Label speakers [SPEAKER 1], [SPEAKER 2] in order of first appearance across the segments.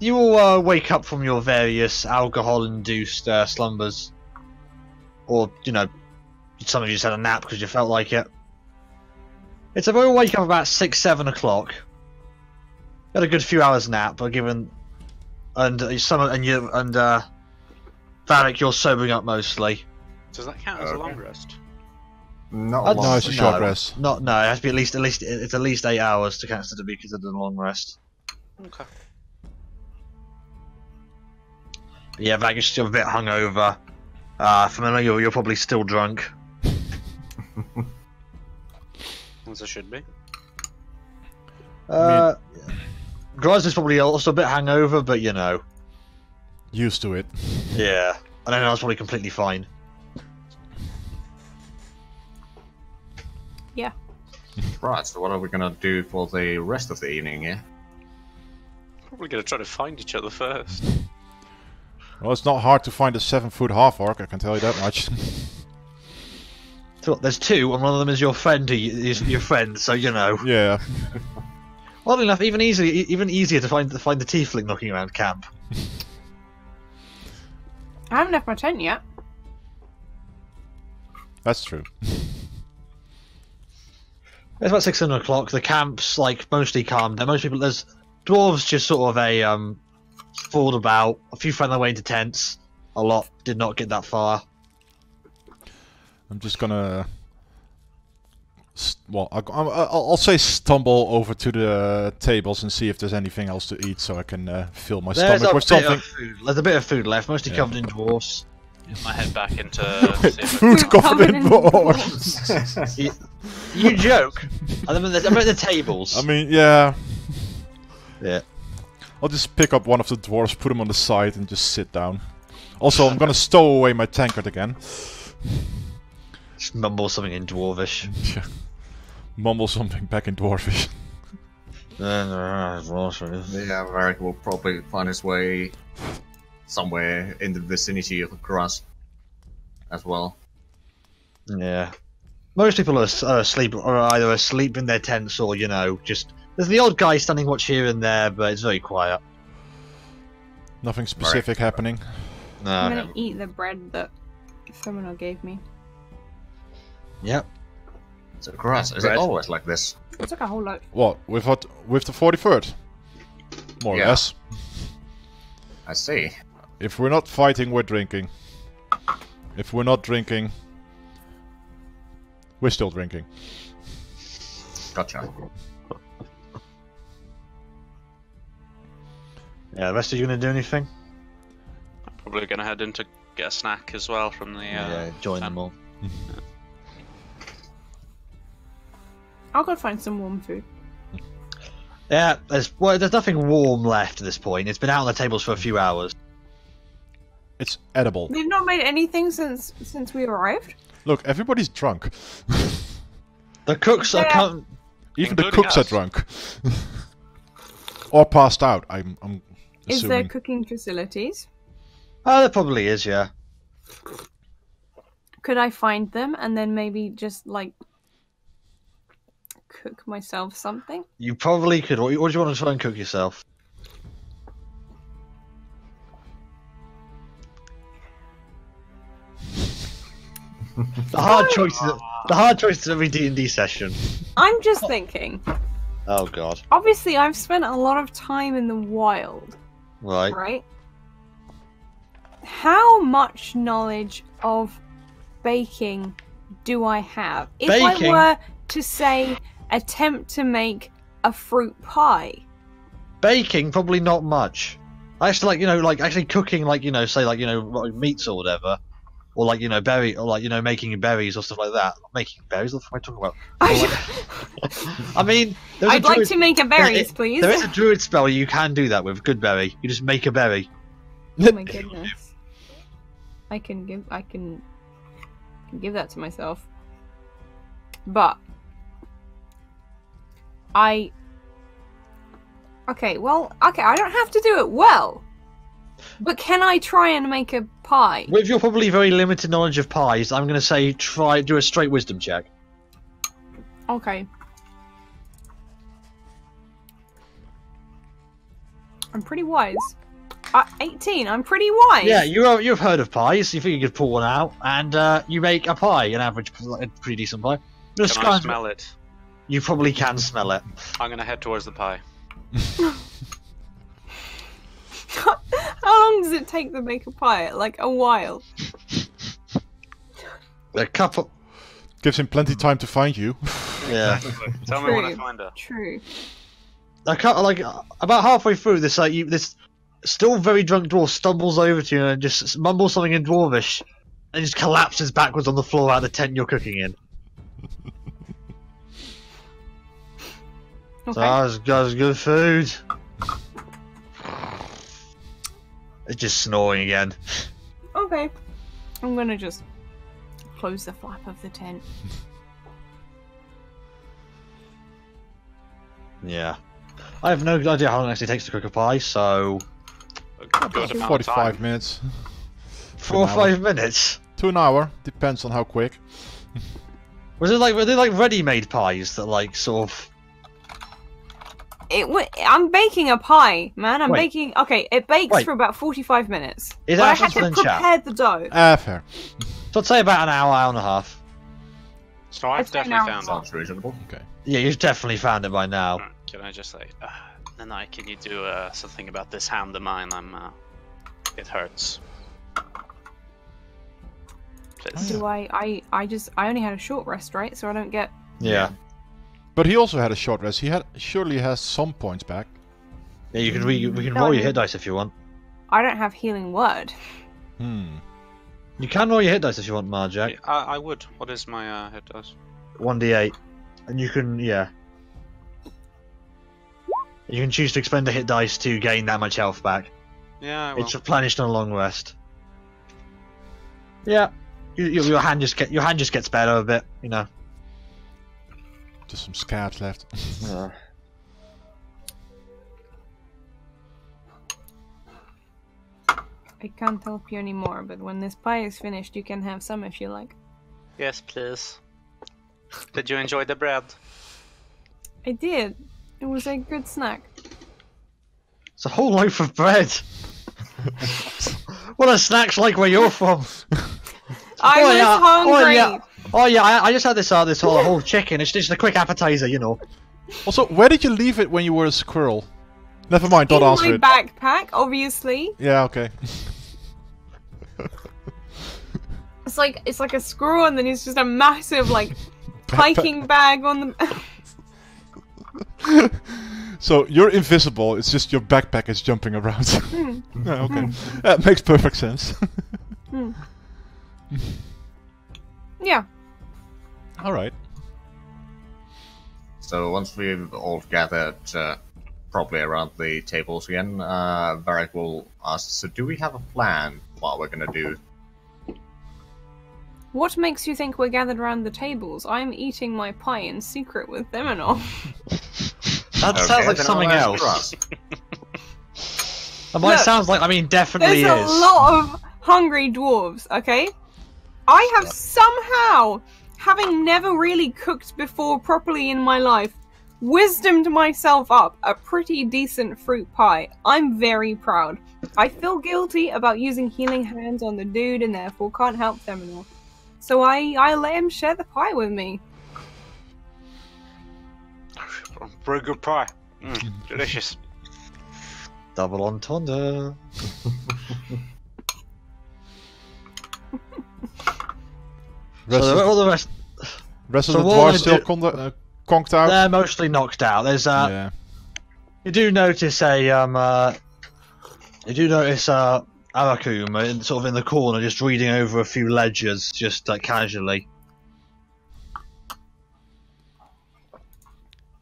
[SPEAKER 1] You will wake up from your various alcohol-induced slumbers, or some of you just had a nap because you felt like it. It's a wake up about 6-7 o'clock. Had a good few hours nap, but Varric, you're sobering up mostly.
[SPEAKER 2] Does that count as a long rest?
[SPEAKER 3] Not long.
[SPEAKER 4] No, it's a short rest.
[SPEAKER 1] No, it has to be at least 8 hours to be considered a long rest.
[SPEAKER 2] Okay.
[SPEAKER 1] Yeah, Varric, you're still a bit hungover. From memory, you're probably still drunk.
[SPEAKER 2] As I should be.
[SPEAKER 1] Graz is probably also a bit hungover, but
[SPEAKER 4] Used to it.
[SPEAKER 1] Yeah. I don't know, that's probably completely fine.
[SPEAKER 5] Yeah.
[SPEAKER 3] Right, so what are we gonna do for the rest of the evening, yeah?
[SPEAKER 2] Probably gonna try to find each other first.
[SPEAKER 4] Well, it's not hard to find a 7-foot half-orc, I can tell you that much.
[SPEAKER 1] So there's two, and one of them is your friend, your friend, so
[SPEAKER 4] Yeah.
[SPEAKER 1] Oddly enough, even easier to find the tiefling knocking around camp.
[SPEAKER 5] I haven't left my tent yet.
[SPEAKER 4] That's true.
[SPEAKER 1] It's about 6-7 o'clock. The camp's mostly calm down. Most people, there's dwarves just sort of fooled about. A few found their way into tents. A lot did not get that far.
[SPEAKER 4] I'm just gonna... Well, I'll say stumble over to the tables and see if there's anything else to eat, so I can fill my stomach with something.
[SPEAKER 1] There's a bit of food left, mostly covered in dwarfs.
[SPEAKER 2] Get my head back into...
[SPEAKER 4] Food covered in dwarves!
[SPEAKER 1] You joke? I mean, the tables.
[SPEAKER 4] I mean, yeah.
[SPEAKER 1] Yeah.
[SPEAKER 4] I'll just pick up one of the dwarves, put him on the side, and just sit down. Also, I'm gonna stow away my tankard again.
[SPEAKER 1] Just mumble something in dwarvish.
[SPEAKER 4] Yeah. Mumble something back in dwarvish.
[SPEAKER 3] Yeah, Varric will probably find his way somewhere in the vicinity of grass as well.
[SPEAKER 1] Yeah. Most people are asleep, or either asleep in their tents, or just there's the odd guy standing watch here and there, but it's very quiet.
[SPEAKER 4] Nothing specific happening.
[SPEAKER 1] No.
[SPEAKER 5] I'm gonna eat the bread that Femina gave me.
[SPEAKER 1] Yep.
[SPEAKER 3] So grass, is it always like this?
[SPEAKER 5] It's like a whole lot.
[SPEAKER 4] What? With the 43rd? More or less.
[SPEAKER 3] I see.
[SPEAKER 4] If we're not fighting, we're drinking. If we're not drinking, we're still drinking.
[SPEAKER 3] Gotcha.
[SPEAKER 1] Yeah, the rest of you gonna do anything?
[SPEAKER 2] I'm probably gonna head in to get a snack as well from the...
[SPEAKER 1] yeah, join them all.
[SPEAKER 5] I'll go find some warm food.
[SPEAKER 1] Yeah, there's nothing warm left at this point. It's been out on the tables for a few hours.
[SPEAKER 4] It's edible.
[SPEAKER 5] They've not made anything since we arrived.
[SPEAKER 4] Look, everybody's drunk.
[SPEAKER 1] The cooks are
[SPEAKER 4] Even the
[SPEAKER 2] Including
[SPEAKER 4] cooks are
[SPEAKER 2] us.
[SPEAKER 4] drunk. Or passed out, I'm assuming.
[SPEAKER 5] Is there cooking facilities?
[SPEAKER 1] Oh, there probably is, yeah.
[SPEAKER 5] Could I find them and then maybe just cook myself something?
[SPEAKER 1] You probably could. What do you want to try and cook yourself? The hard choices of every D&D session.
[SPEAKER 5] I'm just thinking.
[SPEAKER 1] Oh god.
[SPEAKER 5] Obviously, I've spent a lot of time in the wild,
[SPEAKER 1] Right.
[SPEAKER 5] right? How much knowledge of baking do I have? If
[SPEAKER 1] Baking?
[SPEAKER 5] I were to say attempt to make a fruit pie.
[SPEAKER 1] Baking, probably not much. Actually, actually cooking, say, meats or whatever. Or berry, or making berries or stuff like that. Making berries? What the fuck am I talking about? I mean,
[SPEAKER 5] I'd like to make a berries, please.
[SPEAKER 1] There is a druid spell you can do that with. Good berry. You just make a berry.
[SPEAKER 5] Oh my goodness. I can give that to myself. But I don't have to do it well. But can I try and make a pie?
[SPEAKER 1] With your probably very limited knowledge of pies, I'm going to say do a straight wisdom check.
[SPEAKER 5] Okay. I'm pretty wise. 18. I'm pretty wise.
[SPEAKER 1] Yeah, you've heard of pies. You think you could pull one out, and you make a pie, an average, a pretty decent pie.
[SPEAKER 2] Can I smell it?
[SPEAKER 1] You probably can smell it.
[SPEAKER 2] I'm gonna head towards the pie.
[SPEAKER 5] How long does it take to make a pie? Like a while.
[SPEAKER 1] A couple.
[SPEAKER 4] Gives him plenty time to find you.
[SPEAKER 1] Yeah.
[SPEAKER 2] Tell me when I find her.
[SPEAKER 5] True.
[SPEAKER 1] I can't, like, about halfway through this, this still very drunk dwarf stumbles over to you and just mumbles something in Dwarvish, and just collapses backwards on the floor out of the tent you're cooking in.
[SPEAKER 5] Okay.
[SPEAKER 1] So that's good food. It's just snoring again.
[SPEAKER 5] Okay. I'm gonna just close the flap of the tent.
[SPEAKER 1] Yeah. I have no idea how long it actually takes to cook a pie, so...
[SPEAKER 2] A good amount of
[SPEAKER 4] 45
[SPEAKER 2] time.
[SPEAKER 4] minutes.
[SPEAKER 1] 4 or 5 minutes?
[SPEAKER 4] To an hour, depends on how quick.
[SPEAKER 1] Were they like ready-made pies that like sort of...
[SPEAKER 5] I'm baking a pie, man. I'm
[SPEAKER 1] Wait.
[SPEAKER 5] baking. Okay, it bakes
[SPEAKER 1] Wait.
[SPEAKER 5] for about 45 minutes.
[SPEAKER 1] Is
[SPEAKER 5] but
[SPEAKER 1] that
[SPEAKER 5] I had
[SPEAKER 1] actually
[SPEAKER 5] to
[SPEAKER 1] in chat?
[SPEAKER 5] prepare the dough.
[SPEAKER 4] Fair.
[SPEAKER 1] So I'd say about an hour and a half.
[SPEAKER 2] So I've
[SPEAKER 5] I'd say
[SPEAKER 2] definitely
[SPEAKER 5] now.
[SPEAKER 2] found it.
[SPEAKER 3] Sounds reasonable.
[SPEAKER 4] Okay.
[SPEAKER 1] Yeah, you've definitely found it by now.
[SPEAKER 2] Can I just say, Nanai, can you do something about this hand of mine? It hurts. Please.
[SPEAKER 5] Do I only had a short rest, right? So I don't get.
[SPEAKER 1] Yeah.
[SPEAKER 4] But he also had a short rest. He surely has some points back.
[SPEAKER 1] Yeah, you can we can
[SPEAKER 5] No,
[SPEAKER 1] roll
[SPEAKER 5] I
[SPEAKER 1] your
[SPEAKER 5] mean-
[SPEAKER 1] hit dice if you want.
[SPEAKER 5] I don't have healing word.
[SPEAKER 4] Hmm.
[SPEAKER 1] You can roll your hit dice if you want, Marjack.
[SPEAKER 2] Yeah, I would. What is my hit dice?
[SPEAKER 1] 1d8. And you can, yeah. You can choose to expend a hit dice to gain that much health back.
[SPEAKER 2] Yeah, I will.
[SPEAKER 1] It's replenished on a long rest. Yeah. Your hand just gets better a bit, you know.
[SPEAKER 4] Just some scabs left.
[SPEAKER 1] Yeah.
[SPEAKER 5] I can't help you anymore, but when this pie is finished, you can have some if you like.
[SPEAKER 2] Yes, please. Did you enjoy the bread?
[SPEAKER 5] I did. It was a good snack.
[SPEAKER 1] It's a whole loaf of bread. What are snacks like where you're from?
[SPEAKER 5] I was hungry.
[SPEAKER 1] Oh yeah, I just had this whole chicken. It's just a quick appetizer, you know.
[SPEAKER 4] Also, where did you leave it when you were a squirrel? Never mind, don't
[SPEAKER 5] In
[SPEAKER 4] answer
[SPEAKER 5] my
[SPEAKER 4] it.
[SPEAKER 5] backpack, obviously.
[SPEAKER 4] Yeah, okay.
[SPEAKER 5] It's like a squirrel, and then it's just a massive like hiking bag on the.
[SPEAKER 4] So you're invisible. It's just your backpack is jumping around. Yeah, okay, that makes perfect sense.
[SPEAKER 5] Yeah.
[SPEAKER 4] All right.
[SPEAKER 3] So once we've all gathered properly around the tables again, Varric will ask, so do we have a plan what we're gonna do?
[SPEAKER 5] What makes you think we're gathered around the tables? I'm eating my pie in secret with them and all.
[SPEAKER 1] That sounds like
[SPEAKER 3] then
[SPEAKER 1] something
[SPEAKER 3] I'll
[SPEAKER 1] else.
[SPEAKER 3] ask
[SPEAKER 1] That might
[SPEAKER 5] Look,
[SPEAKER 1] sounds like, I mean, definitely
[SPEAKER 5] There's
[SPEAKER 1] is.
[SPEAKER 5] a lot of hungry dwarves, okay? I have somehow, having never really cooked before properly in my life, wisdomed myself up a pretty decent fruit pie. I'm very proud. I feel guilty about using healing hands on the dude and therefore can't help them enough. So I let him share the pie with me.
[SPEAKER 2] Very good pie. Delicious.
[SPEAKER 1] Double entendre.
[SPEAKER 4] Rest
[SPEAKER 1] So
[SPEAKER 4] of,
[SPEAKER 1] all the rest,
[SPEAKER 4] rest of
[SPEAKER 1] so
[SPEAKER 4] the
[SPEAKER 1] what
[SPEAKER 4] dwarves
[SPEAKER 1] I
[SPEAKER 4] still
[SPEAKER 1] do-
[SPEAKER 4] conked out.
[SPEAKER 1] they're mostly knocked out. There's
[SPEAKER 4] Yeah.
[SPEAKER 1] you do notice Arakum sort of in the corner, just reading over a few ledgers, just casually.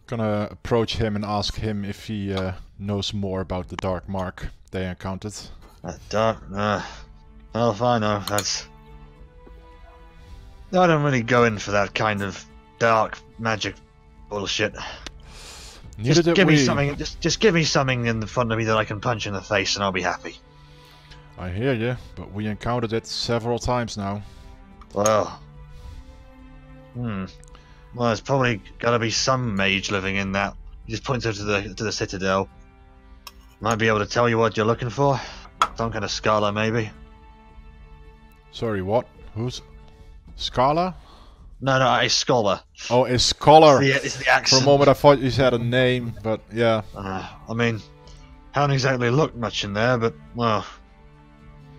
[SPEAKER 4] Gonna approach him and ask him if he knows more about the dark mark they encountered.
[SPEAKER 1] Dark. Well, if I know, that's. I don't really go in for that kind of dark magic bullshit.
[SPEAKER 4] Neither
[SPEAKER 1] Just
[SPEAKER 4] did
[SPEAKER 1] give
[SPEAKER 4] we.
[SPEAKER 1] me something. Just give me something in the front of me that I can punch in the face, and I'll be happy.
[SPEAKER 4] I hear you, but we encountered it several times now.
[SPEAKER 1] Well. Well, there's probably gotta be some mage living in that. He just points over to the Citadel. Might be able to tell you what you're looking for. Some kind of scholar, maybe.
[SPEAKER 4] Sorry, what? Who's... Scala?
[SPEAKER 1] No, a scholar.
[SPEAKER 4] Oh, a scholar!
[SPEAKER 1] It's the
[SPEAKER 4] For
[SPEAKER 1] accent.
[SPEAKER 4] a moment I thought you said a name, but yeah.
[SPEAKER 1] I mean, haven't exactly looked much in there, but, well...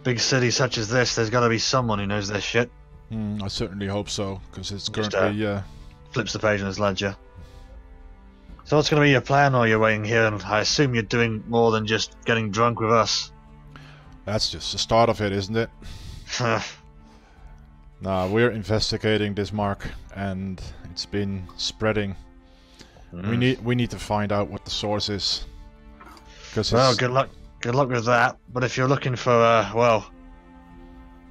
[SPEAKER 1] Big city such as this, there's gotta be someone who knows their shit.
[SPEAKER 4] I certainly hope so, because it's
[SPEAKER 1] Just,
[SPEAKER 4] currently...
[SPEAKER 1] Flips the page on his ledger. So what's gonna be your plan while you're waiting here? And I assume you're doing more than just getting drunk with us.
[SPEAKER 4] That's just the start of it, isn't it? Nah, we're investigating this mark, and it's been spreading. We need to find out what the source is.
[SPEAKER 1] Well, good luck with that. But if you're looking for well,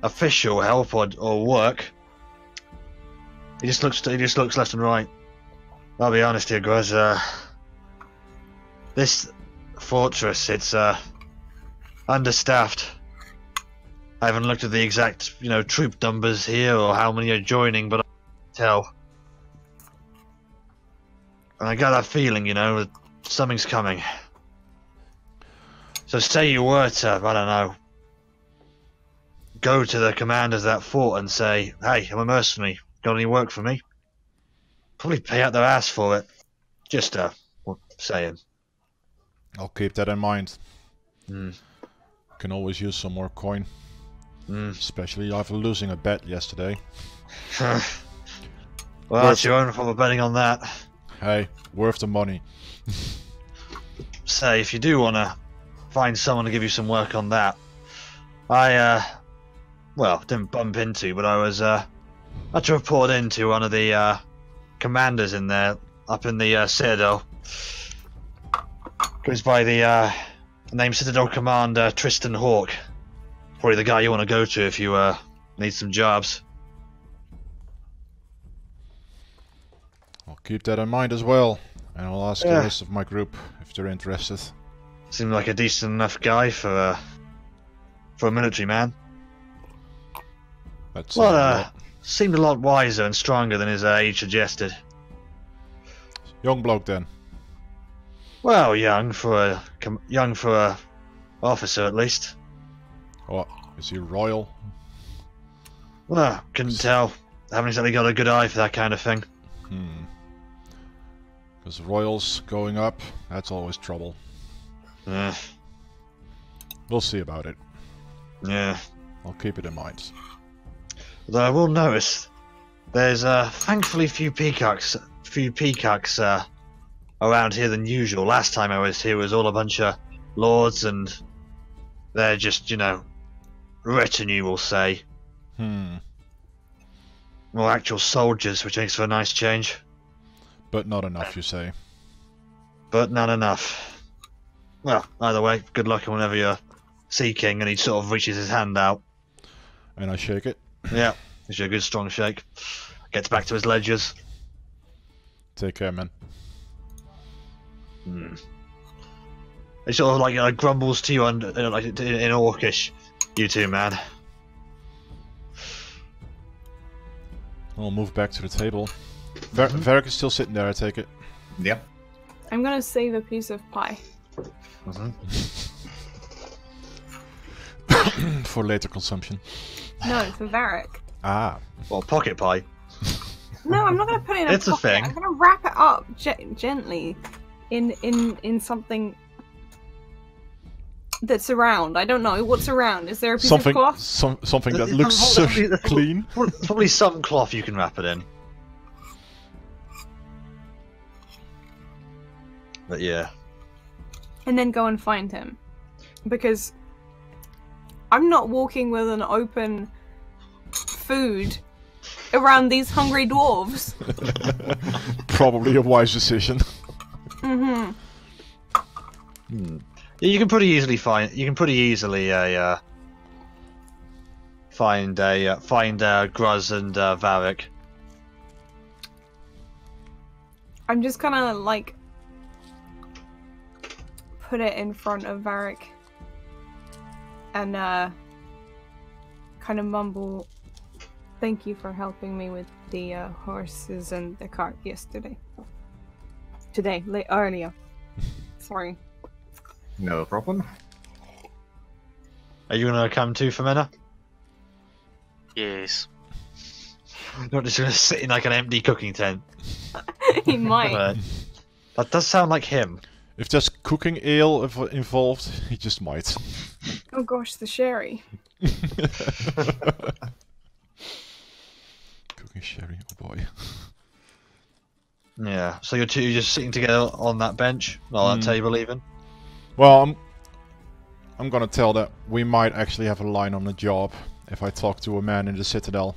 [SPEAKER 1] official help or work, he just looks left and right. I'll be honest here, guys. This fortress, it's understaffed. I haven't looked at the exact, troop numbers here or how many are joining, but I can tell. And I got that feeling, that something's coming. So say you were to, I don't know, go to the commanders of that fort and say, hey, I'm a mercenary, got any work for me? Probably pay out their ass for it. Just, saying.
[SPEAKER 4] I'll keep that in mind. Can always use some more coin. Especially after losing a bet yesterday.
[SPEAKER 1] Well, it's your own fault for betting on that.
[SPEAKER 4] Hey, worth the money.
[SPEAKER 1] Say, if you do want to find someone to give you some work on that, I, didn't bump into, but I was, I had to report into one of the, commanders in there, up in the, Citadel. Goes by the, name Citadel Commander Tristan Hawk. Probably the guy you want to go to if you, need some jobs.
[SPEAKER 4] I'll keep that in mind as well, and I'll ask the rest of my group if they're interested.
[SPEAKER 1] Seemed like a decent enough guy for a military man.
[SPEAKER 4] That's
[SPEAKER 1] seemed a lot wiser and stronger than his age suggested.
[SPEAKER 4] young bloke then.
[SPEAKER 1] Well, young for a officer at least.
[SPEAKER 4] What? Is he royal?
[SPEAKER 1] Well, couldn't tell. Haven't exactly got a good eye for that kind of thing.
[SPEAKER 4] Because royals going up, that's always trouble. We'll see about it.
[SPEAKER 1] Yeah.
[SPEAKER 4] I'll keep it in mind.
[SPEAKER 1] Though I will notice, there's thankfully few peacocks around here than usual. Last time I was here was all a bunch of lords and they're just, retinue, we'll say. More actual soldiers, which makes for a nice change.
[SPEAKER 4] But not enough, you say?
[SPEAKER 1] But not enough. Well, either way, good luck whenever you're seeking, and he sort of reaches his hand out.
[SPEAKER 4] And I shake it?
[SPEAKER 1] Yeah, gives you a good strong shake. Gets back to his ledgers.
[SPEAKER 4] Take care, man.
[SPEAKER 1] He sort of like grumbles to you in Orcish. You too, man.
[SPEAKER 4] I'll move back to the table. Varric is still sitting there, I take it.
[SPEAKER 3] Yep.
[SPEAKER 5] I'm gonna save a piece of pie.
[SPEAKER 4] For later consumption.
[SPEAKER 5] No, for Varric.
[SPEAKER 4] Ah.
[SPEAKER 1] Well, pocket pie.
[SPEAKER 5] No, I'm not gonna put it in a
[SPEAKER 1] It's a
[SPEAKER 5] pocket.
[SPEAKER 1] thing.
[SPEAKER 5] I'm gonna wrap it up gently in something that's around. I don't know what's around. Is there a piece of cloth?
[SPEAKER 4] Something that looks so clean.
[SPEAKER 1] Probably some cloth you can wrap it in. But yeah.
[SPEAKER 5] And then go and find him. Because I'm not walking with an open food around these hungry dwarves.
[SPEAKER 4] Probably a wise decision.
[SPEAKER 1] Yeah, you can pretty easily find. You can pretty easily find Gruz and Varric.
[SPEAKER 5] I'm just gonna like put it in front of Varric and kind of mumble, "Thank you for helping me with the horses and the cart yesterday. Earlier. Sorry."
[SPEAKER 3] No problem.
[SPEAKER 1] Are you gonna come too, Femina?
[SPEAKER 2] Yes.
[SPEAKER 1] Not just gonna sit in like an empty cooking tent.
[SPEAKER 5] He might.
[SPEAKER 1] That does sound like him.
[SPEAKER 4] If there's cooking ale involved, he just might.
[SPEAKER 5] Oh gosh, the sherry.
[SPEAKER 4] Cooking sherry, oh boy.
[SPEAKER 1] Yeah. So you're two just sitting together on that bench, not on that table even.
[SPEAKER 4] Well, I'm gonna tell that we might actually have a line on the job if I talk to a man in the Citadel.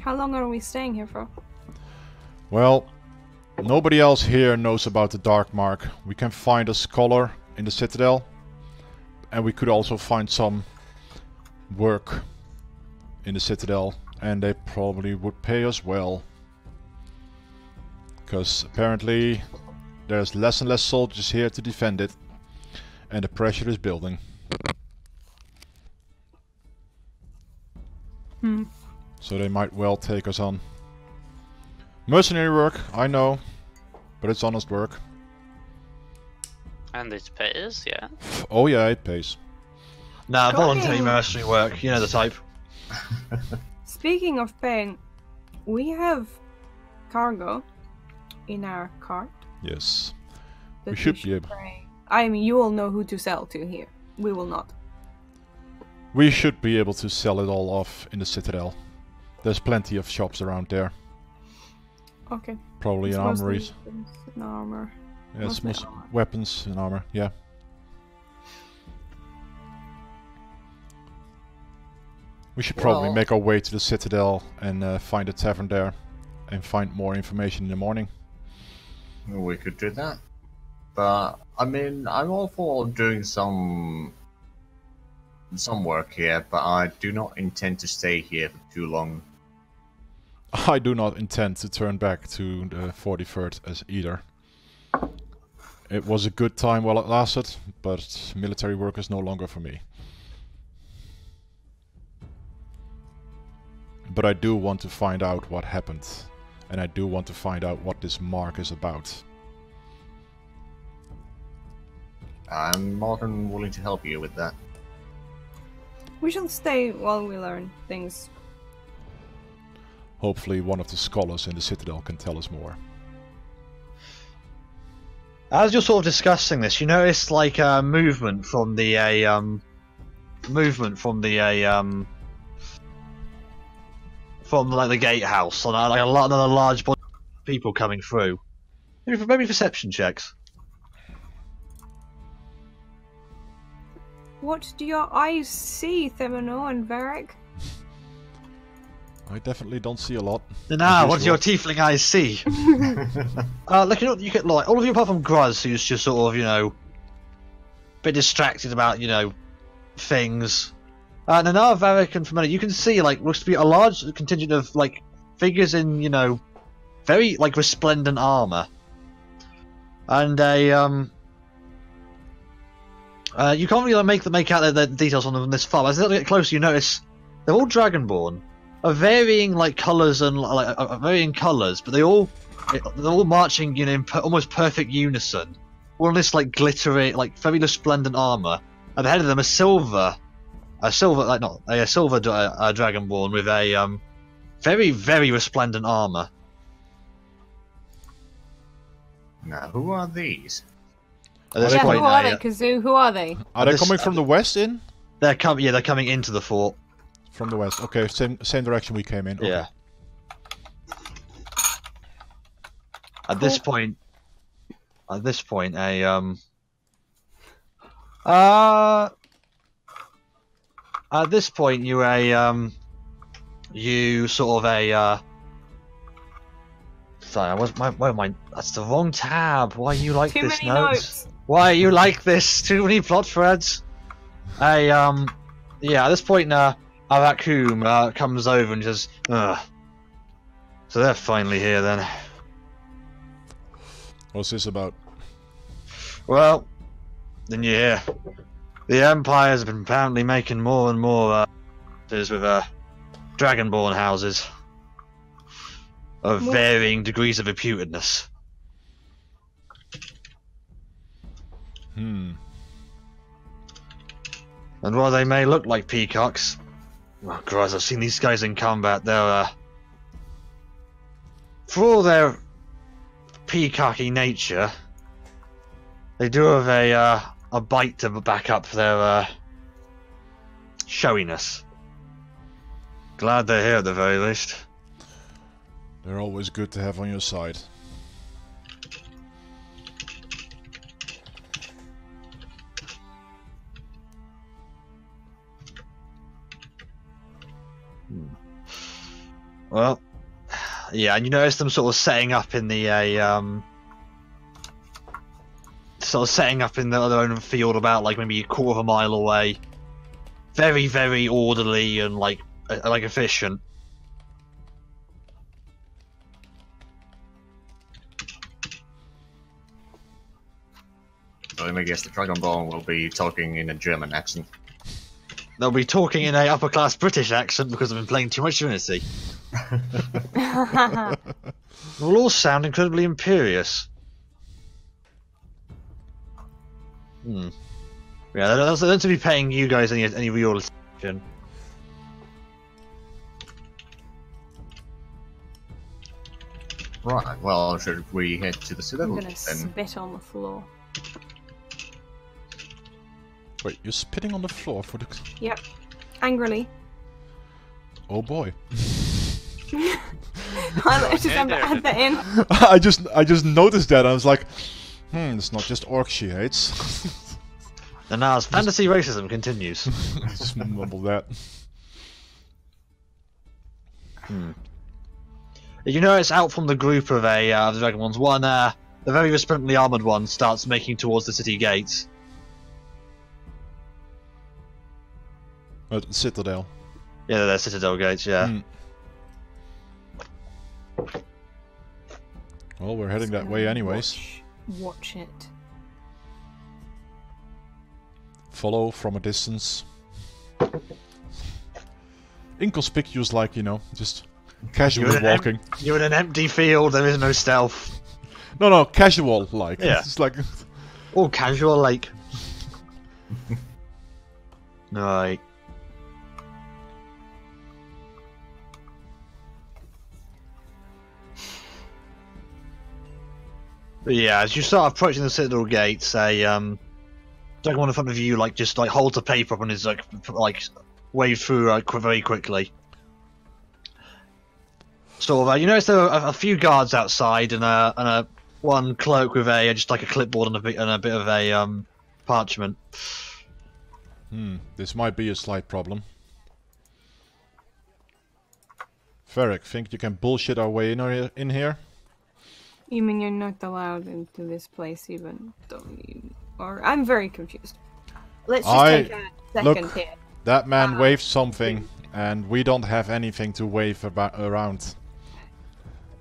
[SPEAKER 5] How long are we staying here for?
[SPEAKER 4] Well, nobody else here knows about the Dark Mark. We can find a scholar in the Citadel, and we could also find some work in the Citadel, and they probably would pay us well. Because apparently there's less and less soldiers here to defend it, and the pressure is building. So they might well take us on. Mercenary work, I know, but it's honest work.
[SPEAKER 2] And it pays, yeah.
[SPEAKER 4] Oh yeah, it pays.
[SPEAKER 1] Nah,
[SPEAKER 5] Cooking.
[SPEAKER 1] voluntary mercenary work, you know the type.
[SPEAKER 5] Speaking of paying, we have cargo in our cart.
[SPEAKER 4] Yes.
[SPEAKER 5] that
[SPEAKER 4] We should be able.
[SPEAKER 5] pay. I mean, you all know who to sell to here. We will not.
[SPEAKER 4] We should be able to sell it all off in the Citadel. There's plenty of shops around there.
[SPEAKER 5] Okay.
[SPEAKER 4] Probably
[SPEAKER 5] It's
[SPEAKER 4] in
[SPEAKER 5] mostly
[SPEAKER 4] armories.
[SPEAKER 5] weapons and armor.
[SPEAKER 4] Yes,
[SPEAKER 5] mostly
[SPEAKER 4] most
[SPEAKER 5] armor.
[SPEAKER 4] weapons and armor, yeah. We should probably
[SPEAKER 3] Well-
[SPEAKER 4] make our way to the Citadel and find a tavern there and find more information in the morning.
[SPEAKER 3] We could do that. But, I mean, I'm all for doing some work here, but I do not intend to stay here for too long.
[SPEAKER 4] I do not intend to turn back to the 43rd as either. It was a good time while it lasted, but military work is no longer for me. But I do want to find out what happened, and I do want to find out what this mark is about.
[SPEAKER 3] I'm more than willing to help you with that.
[SPEAKER 5] We shall stay while we learn things.
[SPEAKER 4] Hopefully one of the scholars in the Citadel can tell us more.
[SPEAKER 1] As you're sort of discussing this, you notice like a movement from the from like the gatehouse, on like another large body of people coming through. Maybe perception checks.
[SPEAKER 5] What do your eyes see, Themino and Varric?
[SPEAKER 4] I definitely don't see a lot.
[SPEAKER 1] Nah,
[SPEAKER 4] As
[SPEAKER 1] what do your tiefling eyes see? Look, you get like all of you apart from Gruz, who's just sort of, a bit distracted about, things. And now Varric and Familiar, you can see like looks to be a large contingent of like figures in, very like resplendent armor. And you can't really make out the details on them this far. But as you get closer, you notice they're all dragonborn, of varying like colours and varying colours, but they're all marching in almost perfect unison. All in this like glittery, like very resplendent armor. At the head of them, a silver dragonborn with a very very resplendent armor.
[SPEAKER 3] Now, who are these?
[SPEAKER 1] At this
[SPEAKER 5] Yeah,
[SPEAKER 1] point,
[SPEAKER 5] who are they, Kazoo? Who are they?
[SPEAKER 4] Are they
[SPEAKER 1] This-
[SPEAKER 4] coming from the west in?
[SPEAKER 1] they're coming into the fort.
[SPEAKER 4] From the west. Okay, same direction we came in. Okay.
[SPEAKER 1] Yeah. At this point, a at this point, you sort of sorry, where am I? That's the wrong tab. Why are you like
[SPEAKER 5] Too
[SPEAKER 1] this
[SPEAKER 5] many
[SPEAKER 1] notes?
[SPEAKER 5] notes.
[SPEAKER 1] Why are you like this? Too many plot threads. Yeah, at this point, Arakum comes over and says, "Ugh. So they're finally here then."
[SPEAKER 4] What's this about?
[SPEAKER 1] Well, then you hear the Empire's been apparently making more and more with dragonborn houses of
[SPEAKER 5] What?
[SPEAKER 1] varying degrees of reputedness. And while they may look like peacocks, oh Christ, I've seen these guys in combat. They're for all their peacocky nature, they do have a bite to back up their showiness. Glad they're here at the very least.
[SPEAKER 4] They're always good to have on your side.
[SPEAKER 1] Well, yeah, and you notice them sort of setting up in the their own field about like maybe a quarter of a mile away. Very, very orderly and like efficient.
[SPEAKER 3] So I guess the Dragonborn will be talking in a German accent.
[SPEAKER 1] They'll be talking in a upper class British accent because I've been playing too much Unity. They'll all sound incredibly imperious. Yeah, they don't to be paying you guys any real attention.
[SPEAKER 3] Right, well, should we head to the
[SPEAKER 5] I'm
[SPEAKER 3] Citadel
[SPEAKER 5] gonna
[SPEAKER 3] then?
[SPEAKER 5] spit on the floor.
[SPEAKER 4] Wait, you're spitting on the floor for the...
[SPEAKER 5] Yep. Angrily.
[SPEAKER 4] Oh boy.
[SPEAKER 5] I just have to add that in.
[SPEAKER 4] I just noticed that. I was like, it's not just orcs she hates.
[SPEAKER 1] And now as fantasy racism continues.
[SPEAKER 4] Just mumble that.
[SPEAKER 1] You know, it's out from the group of the dragon ones. One, the very resplendently armored one, starts making towards the city gates.
[SPEAKER 4] Citadel.
[SPEAKER 1] Yeah, they're Citadel gates. Yeah.
[SPEAKER 4] Well, we're heading that way anyways.
[SPEAKER 5] Watch it.
[SPEAKER 4] Follow from a distance. Inconspicuous, like, you know, just casually walking.
[SPEAKER 1] You're in an empty field. There is no stealth.
[SPEAKER 4] No, casual, like.
[SPEAKER 1] Yeah.
[SPEAKER 4] It's like...
[SPEAKER 1] All casual, like. Right. But yeah, as you start approaching the Citadel gates, a dragon one in front of you, like, just like holds a paper up and is like waved through very quickly. Sort of, you notice there are a few guards outside and a one cloak with just like a clipboard and a bit of a parchment.
[SPEAKER 4] This might be a slight problem. Ferric, think you can bullshit our way in here?
[SPEAKER 5] You mean you're not allowed into this place even though you are? I'm very confused. Let's just take a second here.
[SPEAKER 4] That man waved something, and we don't have anything to wave around.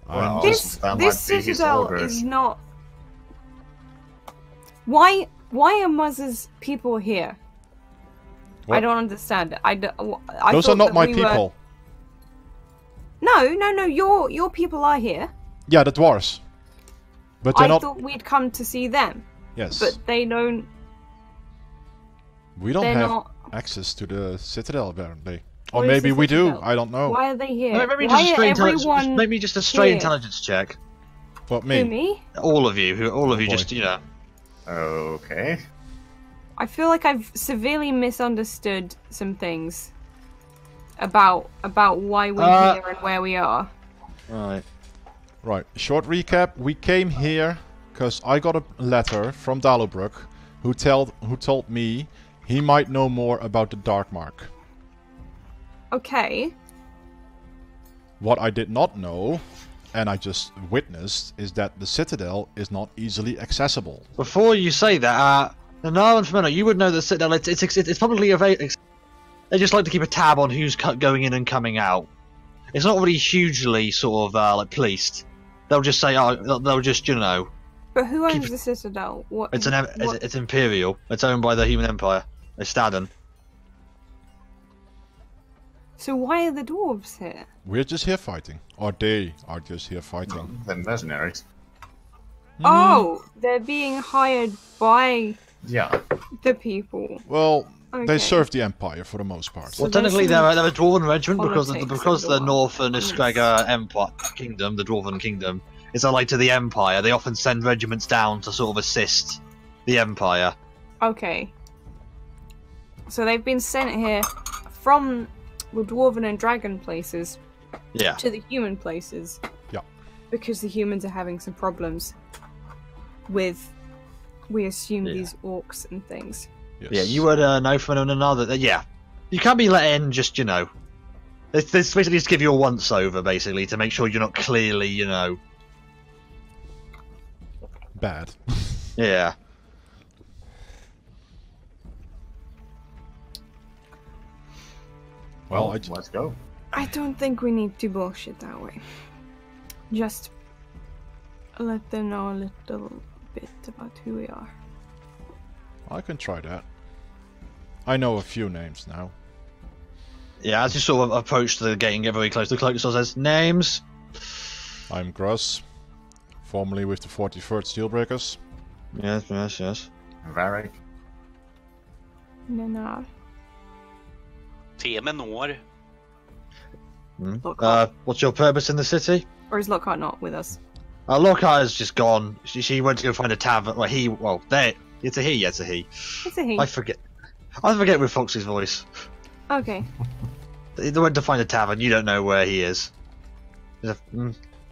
[SPEAKER 3] Well,
[SPEAKER 5] This Citadel is not... Why are Muzz's people here?
[SPEAKER 4] What?
[SPEAKER 5] I don't understand.
[SPEAKER 4] Those are not my people.
[SPEAKER 5] No, your people are here.
[SPEAKER 4] Yeah, the dwarves. But they're
[SPEAKER 5] I
[SPEAKER 4] not...
[SPEAKER 5] thought we'd come to see them.
[SPEAKER 4] Yes.
[SPEAKER 5] But they don't...
[SPEAKER 4] We don't
[SPEAKER 5] they're
[SPEAKER 4] have
[SPEAKER 5] not...
[SPEAKER 4] access to the Citadel, apparently. Or
[SPEAKER 5] What is
[SPEAKER 4] maybe
[SPEAKER 5] the
[SPEAKER 4] we do,
[SPEAKER 5] Citadel?
[SPEAKER 4] I don't know.
[SPEAKER 5] Why are they here?
[SPEAKER 1] Maybe
[SPEAKER 5] Why
[SPEAKER 1] just
[SPEAKER 5] are
[SPEAKER 1] a
[SPEAKER 5] everyone
[SPEAKER 1] maybe just a straight
[SPEAKER 5] here?
[SPEAKER 1] intelligence check.
[SPEAKER 4] What,
[SPEAKER 5] Who,
[SPEAKER 4] me?
[SPEAKER 5] me?
[SPEAKER 1] All of you,
[SPEAKER 4] boy.
[SPEAKER 1] just, you know.
[SPEAKER 3] Okay.
[SPEAKER 5] I feel like I've severely misunderstood some things about why we're here and where we are.
[SPEAKER 1] Right.
[SPEAKER 4] Right, short recap. We came here because I got a letter from Dalobrook who told me he might know more about the Dark Mark.
[SPEAKER 5] Okay.
[SPEAKER 4] What I did not know, and I just witnessed, is that the Citadel is not easily accessible.
[SPEAKER 1] Before you say that, Naran Femeno, you would know the Citadel. It's probably they just like to keep a tab on who's going in and coming out. It's not really hugely sort of like policed. They'll just say, they'll just, you know.
[SPEAKER 5] But who owns the Citadel? What?
[SPEAKER 1] It's imperial. It's owned by the Human Empire. It's Staden.
[SPEAKER 5] So why are the dwarves here?
[SPEAKER 4] We're just here fighting. Or they are just here fighting.
[SPEAKER 3] The mercenaries.
[SPEAKER 5] Oh, they're being hired by
[SPEAKER 3] Yeah.
[SPEAKER 5] the people.
[SPEAKER 4] Well, They serve the Empire for the most part.
[SPEAKER 1] Well, technically they're a Dwarven regiment because the
[SPEAKER 5] the
[SPEAKER 1] Northern Iskregga Empire Kingdom, the Dwarven Kingdom, is allied to the Empire. They often send regiments down to sort of assist the Empire.
[SPEAKER 5] Okay. So they've been sent here from the Dwarven and Dragon places
[SPEAKER 1] Yeah.
[SPEAKER 5] to the human places.
[SPEAKER 4] Yeah.
[SPEAKER 5] Because the humans are having some problems with, we assume, these orcs and things.
[SPEAKER 4] Yes.
[SPEAKER 1] Yeah, you would know from another. Yeah, you can't be let in just, you know. This basically just give you a once over, basically, to make sure you're not clearly, you know.
[SPEAKER 4] Bad.
[SPEAKER 1] Yeah.
[SPEAKER 4] Well,
[SPEAKER 3] let's go.
[SPEAKER 5] I don't think we need to bullshit that way. Just let them know a little bit about who we are.
[SPEAKER 4] I can try that. I know a few names now.
[SPEAKER 1] Yeah, as you sort of approach the gate and get very close, the cloak still says, names?
[SPEAKER 4] I'm Gruss, formerly with the 43rd Steelbreakers.
[SPEAKER 1] Yes.
[SPEAKER 3] Varric.
[SPEAKER 5] Nenar.
[SPEAKER 2] Temenor.
[SPEAKER 1] What's your purpose in the city?
[SPEAKER 5] Or is Lockhart not with us?
[SPEAKER 1] Lockhart has just gone. She went to go find a tavern. It's a he.
[SPEAKER 5] It's a he.
[SPEAKER 1] I forget with Foxy's voice.
[SPEAKER 5] Okay.
[SPEAKER 1] They went to find a tavern. You don't know where he is.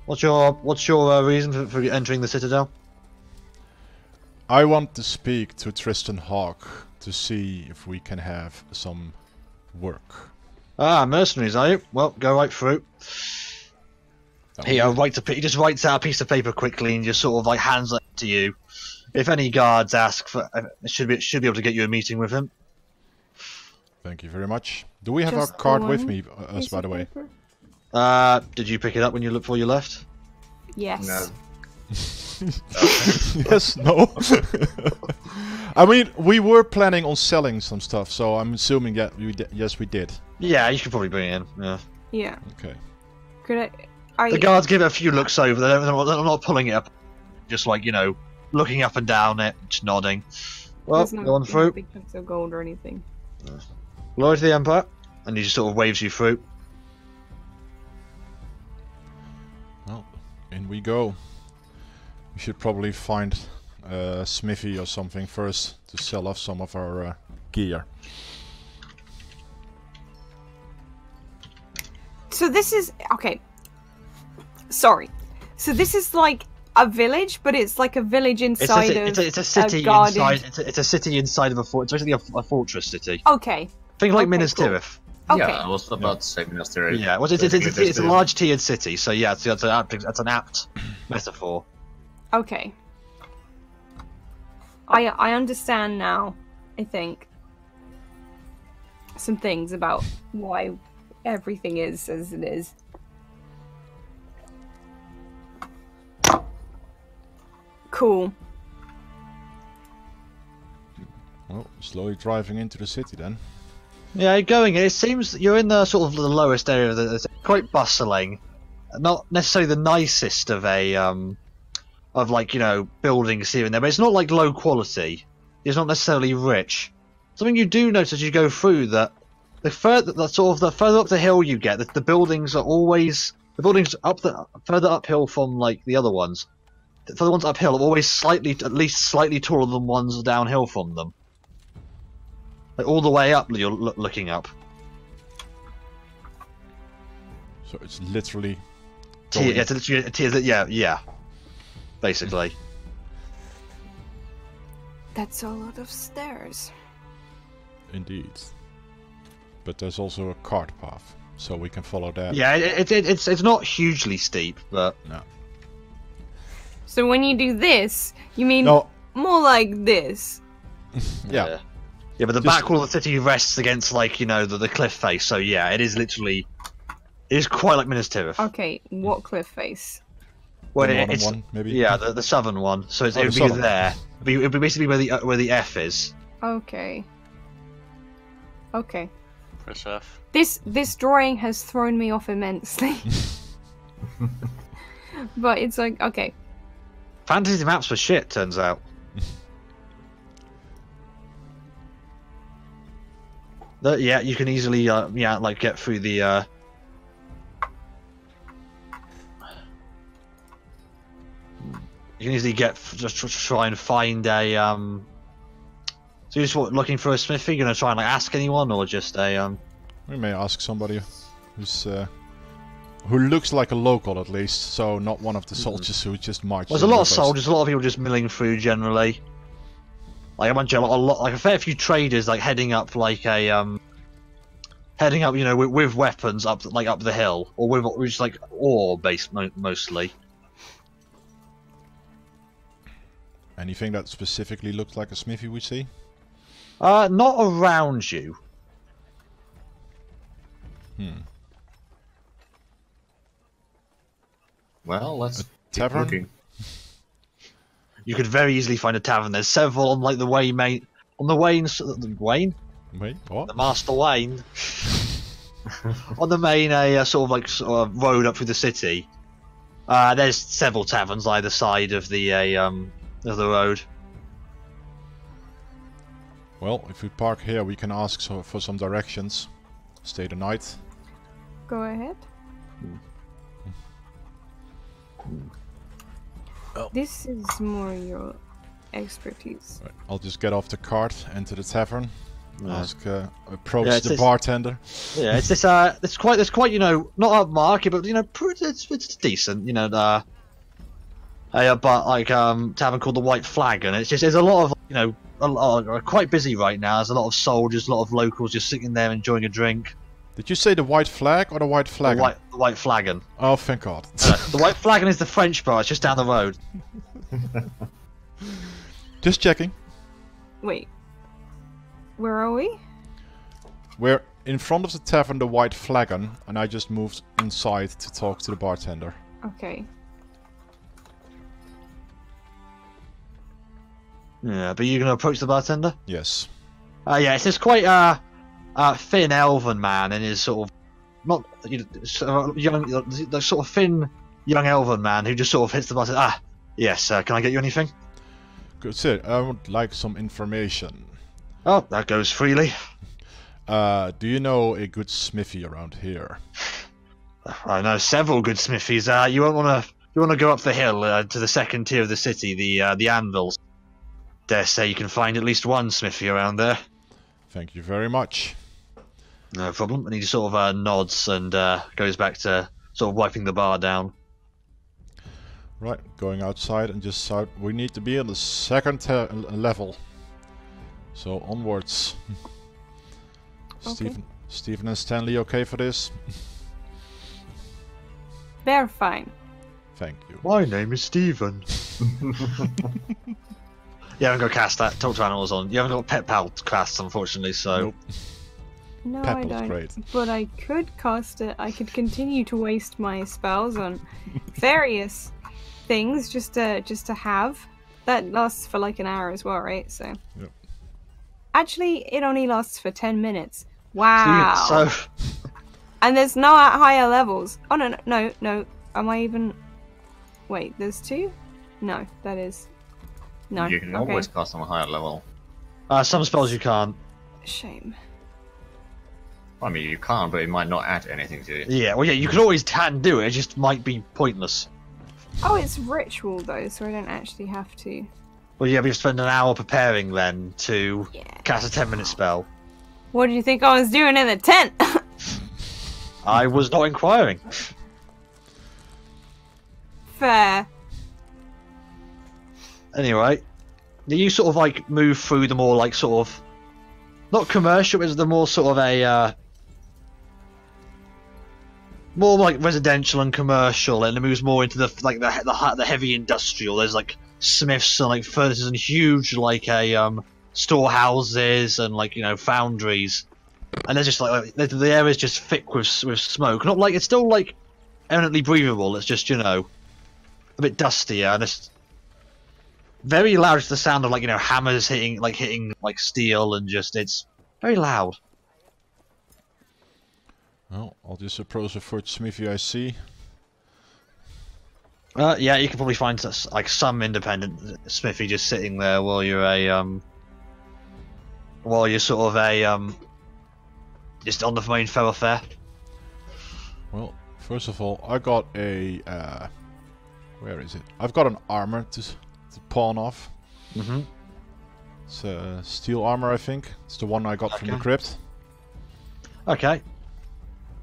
[SPEAKER 1] What's your reason for entering the Citadel?
[SPEAKER 4] I want to speak to Tristan Hawk to see if we can have some work.
[SPEAKER 1] Ah, mercenaries, are you? Well, go right through. He just writes out a piece of paper quickly and just sort of like hands it to you. If any guards ask for, should be able to get you a meeting with him.
[SPEAKER 4] Thank you very much. Do we have
[SPEAKER 5] Just
[SPEAKER 4] our card
[SPEAKER 5] the
[SPEAKER 4] with
[SPEAKER 5] one
[SPEAKER 4] me, us, by the way?
[SPEAKER 5] Paper?
[SPEAKER 1] Did you pick it up before you left?
[SPEAKER 5] Yes.
[SPEAKER 3] No.
[SPEAKER 4] Yes, no. I mean, we were planning on selling some stuff, so I'm assuming that yes, we did.
[SPEAKER 1] Yeah, you could probably bring it in. Yeah.
[SPEAKER 5] Yeah.
[SPEAKER 4] Okay.
[SPEAKER 5] Could I?
[SPEAKER 1] The guards give it a few looks over. They're not pulling it up. Just like, you know, looking up and down it, just nodding. Well,
[SPEAKER 5] There's no
[SPEAKER 1] go on through.
[SPEAKER 5] big chunks of gold or anything.
[SPEAKER 1] Glory to the Empire. And he just sort of waves you through.
[SPEAKER 4] Well, in we go. We should probably find a smithy or something first to sell off some of our gear.
[SPEAKER 5] So this is okay. Sorry. So this is like a village, but it's like a village inside
[SPEAKER 1] It's a city
[SPEAKER 5] guarded...
[SPEAKER 1] inside. It's a city inside of a fort. It's basically a fortress city.
[SPEAKER 5] Okay.
[SPEAKER 1] Think like
[SPEAKER 5] Okay,
[SPEAKER 1] Minas
[SPEAKER 5] cool.
[SPEAKER 1] Tirith.
[SPEAKER 5] Okay.
[SPEAKER 3] Yeah, I was about to say Minas Tirith.
[SPEAKER 1] Yeah, well, it's a large tiered city, so yeah, that's an apt metaphor.
[SPEAKER 5] Okay. I understand now, I think, some things about why everything is as it is. Cool.
[SPEAKER 4] Well, slowly driving into the city then.
[SPEAKER 1] Yeah, you're going. It seems that you're in the sort of the lowest area. That's quite bustling, not necessarily the nicest of of like, you know, buildings here and there, but it's not like low quality. It's not necessarily rich. Something you do notice as you go through that the further up the hill you get, the buildings are always further uphill from like the other ones. For the ones uphill are always at least slightly taller than ones downhill from them. Like all the way up, you're looking up.
[SPEAKER 4] So it's literally...
[SPEAKER 1] Yeah. Basically.
[SPEAKER 5] That's a lot of stairs.
[SPEAKER 4] Indeed. But there's also a cart path, so we can follow that.
[SPEAKER 1] Yeah, it's not hugely steep, but...
[SPEAKER 4] No.
[SPEAKER 5] So when you do this, you mean
[SPEAKER 4] No.
[SPEAKER 5] more like this?
[SPEAKER 4] Yeah.
[SPEAKER 1] Yeah, but the
[SPEAKER 4] Just-
[SPEAKER 1] back wall of the city rests against, like, you know, the cliff face, so yeah, it is literally... It is quite like Minas Tirith.
[SPEAKER 5] Okay, what cliff face?
[SPEAKER 1] Well,
[SPEAKER 4] The northern
[SPEAKER 1] it's,
[SPEAKER 4] one, maybe?
[SPEAKER 1] Yeah, the southern one, so it
[SPEAKER 4] Oh,
[SPEAKER 1] would
[SPEAKER 4] the
[SPEAKER 1] be
[SPEAKER 4] southern
[SPEAKER 1] there. It'd be basically where the F is.
[SPEAKER 5] Okay. Okay.
[SPEAKER 2] Press F.
[SPEAKER 5] This drawing has thrown me off immensely. But it's like, okay.
[SPEAKER 1] Fantasy maps were shit, turns out. Yeah, you can easily yeah, like get through the. You can easily just try and find a So you're just looking for a smithy? You're gonna try and like ask anyone, or just a
[SPEAKER 4] We may ask somebody who's who looks like a local at least, so not one of the soldiers who just marched.
[SPEAKER 1] There's a lot of soldiers, a lot of people just milling through generally. Like a lot, like a fair few traders, like heading up, heading up, you know, with weapons up the hill, or with just like ore based mostly.
[SPEAKER 4] Anything that specifically looked like a smithy we see?
[SPEAKER 1] Not around you.
[SPEAKER 3] Well, let's keep
[SPEAKER 4] tavern?
[SPEAKER 3] looking.
[SPEAKER 1] You could very easily find a tavern. There's several on like the Wayne on the Wayne.
[SPEAKER 4] Wait, what?
[SPEAKER 1] The Master Wayne. On the main sort of road up through the city. There's several taverns either side of the road.
[SPEAKER 4] Well, if we park here, we can ask for some directions. Stay the night.
[SPEAKER 5] Go ahead.
[SPEAKER 4] Oh.
[SPEAKER 5] This is more your expertise.
[SPEAKER 4] Right, I'll just get off the cart, enter the tavern, approach
[SPEAKER 1] Yeah,
[SPEAKER 4] the bartender.
[SPEAKER 1] Yeah, it's this. It's quite you know, not upmarket, but you know, it's decent. You know, but like tavern called the White Flag, and there's a lot of you know, quite busy right now. There's a lot of soldiers, a lot of locals just sitting there enjoying a drink.
[SPEAKER 4] Did you say the White Flag or the White Flagon?
[SPEAKER 1] The White Flagon.
[SPEAKER 4] Oh, thank God.
[SPEAKER 1] The White Flagon is the French bar. It's just down the road.
[SPEAKER 4] Just checking.
[SPEAKER 5] Wait. Where are we?
[SPEAKER 4] We're in front of the tavern, the White Flagon, and I just moved inside to talk to the bartender.
[SPEAKER 5] Okay.
[SPEAKER 1] Yeah, but you're gonna approach the bartender?
[SPEAKER 4] Yes.
[SPEAKER 1] Yeah, it's this quite thin elven man, and his sort of not young, the sort of thin young elven man who just sort of hits the button. Yes, can I get you anything?
[SPEAKER 4] Good, sir. I would like some information.
[SPEAKER 1] Oh, that goes freely.
[SPEAKER 4] Do you know a good smithy around here?
[SPEAKER 1] I know several good smithies. You want to go up the hill to the second tier of the city, the anvils. Dare say you can find at least one smithy around there.
[SPEAKER 4] Thank you very much.
[SPEAKER 1] No problem. And he just sort of nods and goes back to sort of wiping the bar down.
[SPEAKER 4] Right, going outside and just shout, we need to be on the second level. So onwards.
[SPEAKER 5] Okay.
[SPEAKER 4] Stephen and Stanley okay for this?
[SPEAKER 5] They're fine.
[SPEAKER 4] Thank you.
[SPEAKER 1] My name is Stephen. You haven't got cast that. Talk to animals on. You haven't got pet pal cast, unfortunately. So.
[SPEAKER 4] Nope.
[SPEAKER 5] No,
[SPEAKER 4] Pet
[SPEAKER 5] I
[SPEAKER 4] was
[SPEAKER 5] don't.
[SPEAKER 4] great.
[SPEAKER 5] But I could cast it. I could continue to waste my spells on various things just to have. That lasts for like an hour as well, right? So.
[SPEAKER 4] Yep.
[SPEAKER 5] Actually, it only lasts for 10 minutes. Wow.
[SPEAKER 1] So.
[SPEAKER 5] And there's no at higher levels. Oh no. Am I even? Wait, there's two? No, that is. No.
[SPEAKER 3] You can
[SPEAKER 5] okay.
[SPEAKER 3] always cast on a higher level.
[SPEAKER 1] Some spells you can't.
[SPEAKER 5] Shame.
[SPEAKER 3] I mean, you can't, but it might not add anything to it.
[SPEAKER 1] Yeah, well, yeah, you can always do it. It just might be pointless.
[SPEAKER 5] Oh, it's ritual though, so I don't actually have to.
[SPEAKER 1] Well, yeah, but you spend an hour preparing then to
[SPEAKER 5] Yeah.
[SPEAKER 1] cast a 10-minute spell.
[SPEAKER 5] What do you think I was doing in the tent?
[SPEAKER 1] I was not inquiring.
[SPEAKER 5] Fair.
[SPEAKER 1] Anyway, you sort of like move through the more like sort of not commercial, but it's the more sort of a more like residential and commercial, and it moves more into the heavy industrial. There's like smiths and like furnaces and huge like storehouses and like, you know, foundries, and there's just like the area's just thick with smoke. Not like it's still like eminently breathable. It's just, you know, a bit dustier, and it's very loud. It's the sound of like, you know, hammers hitting like steel, and just it's very loud.
[SPEAKER 4] Well, I'll just approach the first smithy I see.
[SPEAKER 1] Yeah, you can probably find like some independent smithy just sitting there while you're sort of just on the main thoroughfare.
[SPEAKER 4] Well, first of all, I got a... where is it? I've got an armor to pawn off.
[SPEAKER 1] Mm-hmm.
[SPEAKER 4] It's steel armor, I think. It's the one I got from the crypt.
[SPEAKER 1] Okay.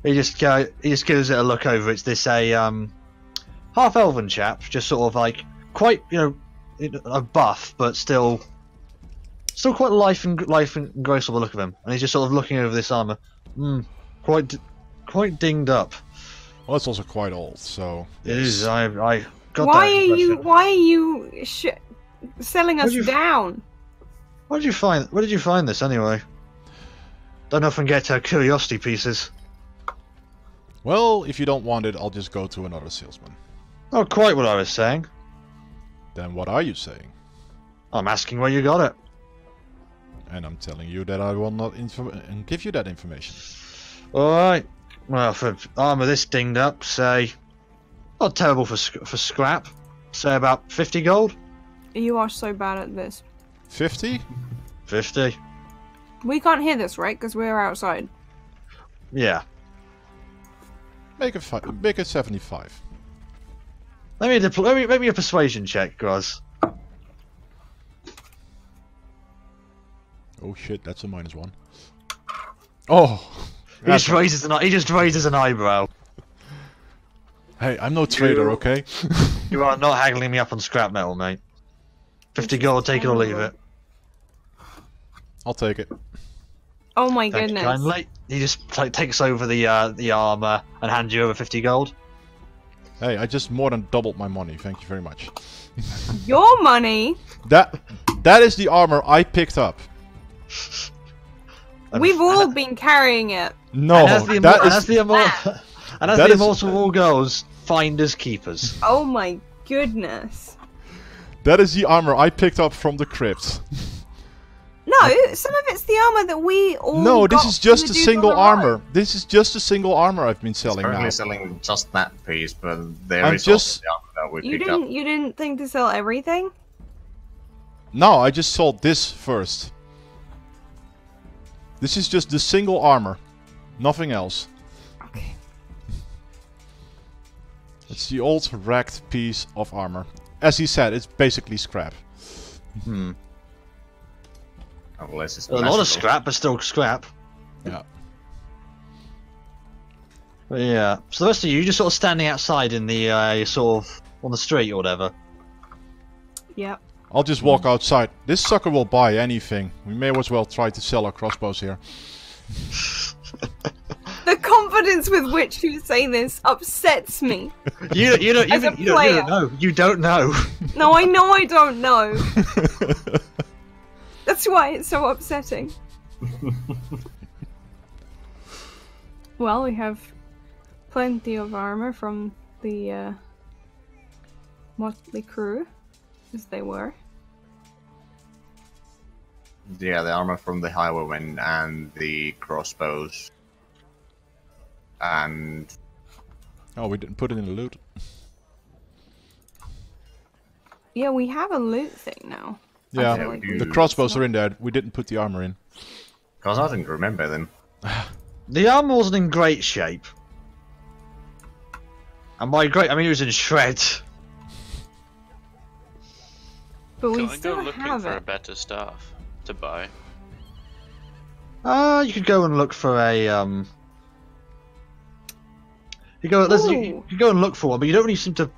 [SPEAKER 1] He just gives it a look over. It's this half elven chap, just sort of like quite a buff, but still quite life and gross of the look of him. And he's just sort of looking over this armor. Quite dinged up.
[SPEAKER 4] Well, it's also quite old, so
[SPEAKER 1] It is. I got
[SPEAKER 5] Why
[SPEAKER 1] that
[SPEAKER 5] are
[SPEAKER 1] impression.
[SPEAKER 5] you selling us
[SPEAKER 1] Where'd you-
[SPEAKER 5] down?
[SPEAKER 1] Where did you find this anyway? Don't often get curiosity pieces.
[SPEAKER 4] Well, if you don't want it, I'll just go to another salesman.
[SPEAKER 1] Not quite what I was saying.
[SPEAKER 4] Then what are you saying?
[SPEAKER 1] I'm asking where you got it.
[SPEAKER 4] And I'm telling you that I will not give you that information.
[SPEAKER 1] Alright. Well, for armour this dinged up, say... Not terrible for scrap. Say about 50 gold?
[SPEAKER 5] You are so bad at this.
[SPEAKER 4] 50?
[SPEAKER 1] 50.
[SPEAKER 5] We can't hear this, right? Because we're outside.
[SPEAKER 1] Yeah.
[SPEAKER 4] Make it 75.
[SPEAKER 1] Make me a persuasion check, Groz.
[SPEAKER 4] Oh shit, that's a -1. Oh!
[SPEAKER 1] He just raises an eyebrow.
[SPEAKER 4] Hey, I'm no trader, okay?
[SPEAKER 1] You are not haggling me up on scrap metal, mate. 50 gold, take it or leave it.
[SPEAKER 4] I'll take it.
[SPEAKER 5] Oh my
[SPEAKER 1] Thank you
[SPEAKER 5] goodness.
[SPEAKER 1] kindly. He just takes over the armour and hands you over 50 gold.
[SPEAKER 4] Hey, I just more than doubled my money, thank you very much.
[SPEAKER 5] Your money?
[SPEAKER 4] That is the armor I picked up.
[SPEAKER 5] We've all been carrying it.
[SPEAKER 4] No,
[SPEAKER 1] And as the
[SPEAKER 4] That is-
[SPEAKER 1] immortal rule goes, finders keepers.
[SPEAKER 5] Oh my goodness.
[SPEAKER 4] that is the armor I picked up from the crypt.
[SPEAKER 5] No, some of it's the armor that we all
[SPEAKER 4] No, this
[SPEAKER 5] got
[SPEAKER 4] is just
[SPEAKER 5] from
[SPEAKER 4] a
[SPEAKER 5] the dude
[SPEAKER 4] single
[SPEAKER 5] on the road.
[SPEAKER 4] armor. This is just a single armor I've been
[SPEAKER 3] He's
[SPEAKER 4] selling
[SPEAKER 3] currently
[SPEAKER 4] now.
[SPEAKER 3] selling just that piece, but there
[SPEAKER 4] I'm
[SPEAKER 3] is
[SPEAKER 4] just-
[SPEAKER 3] also the armor that we
[SPEAKER 5] You
[SPEAKER 3] picked up.
[SPEAKER 5] didn't think to sell everything?
[SPEAKER 4] No, I just sold this first. This is just the single armor. Nothing else.
[SPEAKER 5] Okay.
[SPEAKER 4] It's the old wrecked piece of armor. As he said, it's basically scrap.
[SPEAKER 1] Hmm.
[SPEAKER 3] Unless it's
[SPEAKER 1] A lot
[SPEAKER 3] magical.
[SPEAKER 1] of scrap, but still scrap.
[SPEAKER 4] Yeah.
[SPEAKER 1] But yeah. So the rest of you just sort of standing outside in the sort of on the street or whatever.
[SPEAKER 5] Yep.
[SPEAKER 4] I'll just walk outside. This sucker will buy anything. We may as well try to sell our crossbows here.
[SPEAKER 5] The confidence with which you say this upsets me.
[SPEAKER 1] You don't
[SPEAKER 5] As a
[SPEAKER 1] even you
[SPEAKER 5] player.
[SPEAKER 1] don't know. You don't know.
[SPEAKER 5] No, I know I don't know. That's why it's so upsetting. Well, we have plenty of armor from the motley crew, as they were.
[SPEAKER 3] Yeah, the armor from the highwaymen and the crossbows. And
[SPEAKER 4] Oh, we didn't put it in the loot.
[SPEAKER 5] Yeah, we have a loot thing now.
[SPEAKER 4] Yeah,
[SPEAKER 5] feel like
[SPEAKER 3] we
[SPEAKER 4] the
[SPEAKER 3] do.
[SPEAKER 4] crossbows are in there. We didn't put the armor in.
[SPEAKER 3] because I didn't remember them.
[SPEAKER 1] The armor wasn't in great shape. And by great, I mean it was in shreds.
[SPEAKER 5] But we
[SPEAKER 2] Can I go
[SPEAKER 5] still
[SPEAKER 2] looking
[SPEAKER 5] have
[SPEAKER 2] for a
[SPEAKER 5] it.
[SPEAKER 2] better stuff to buy?
[SPEAKER 1] You could go and look for a you could go and look for one, but you don't really seem to.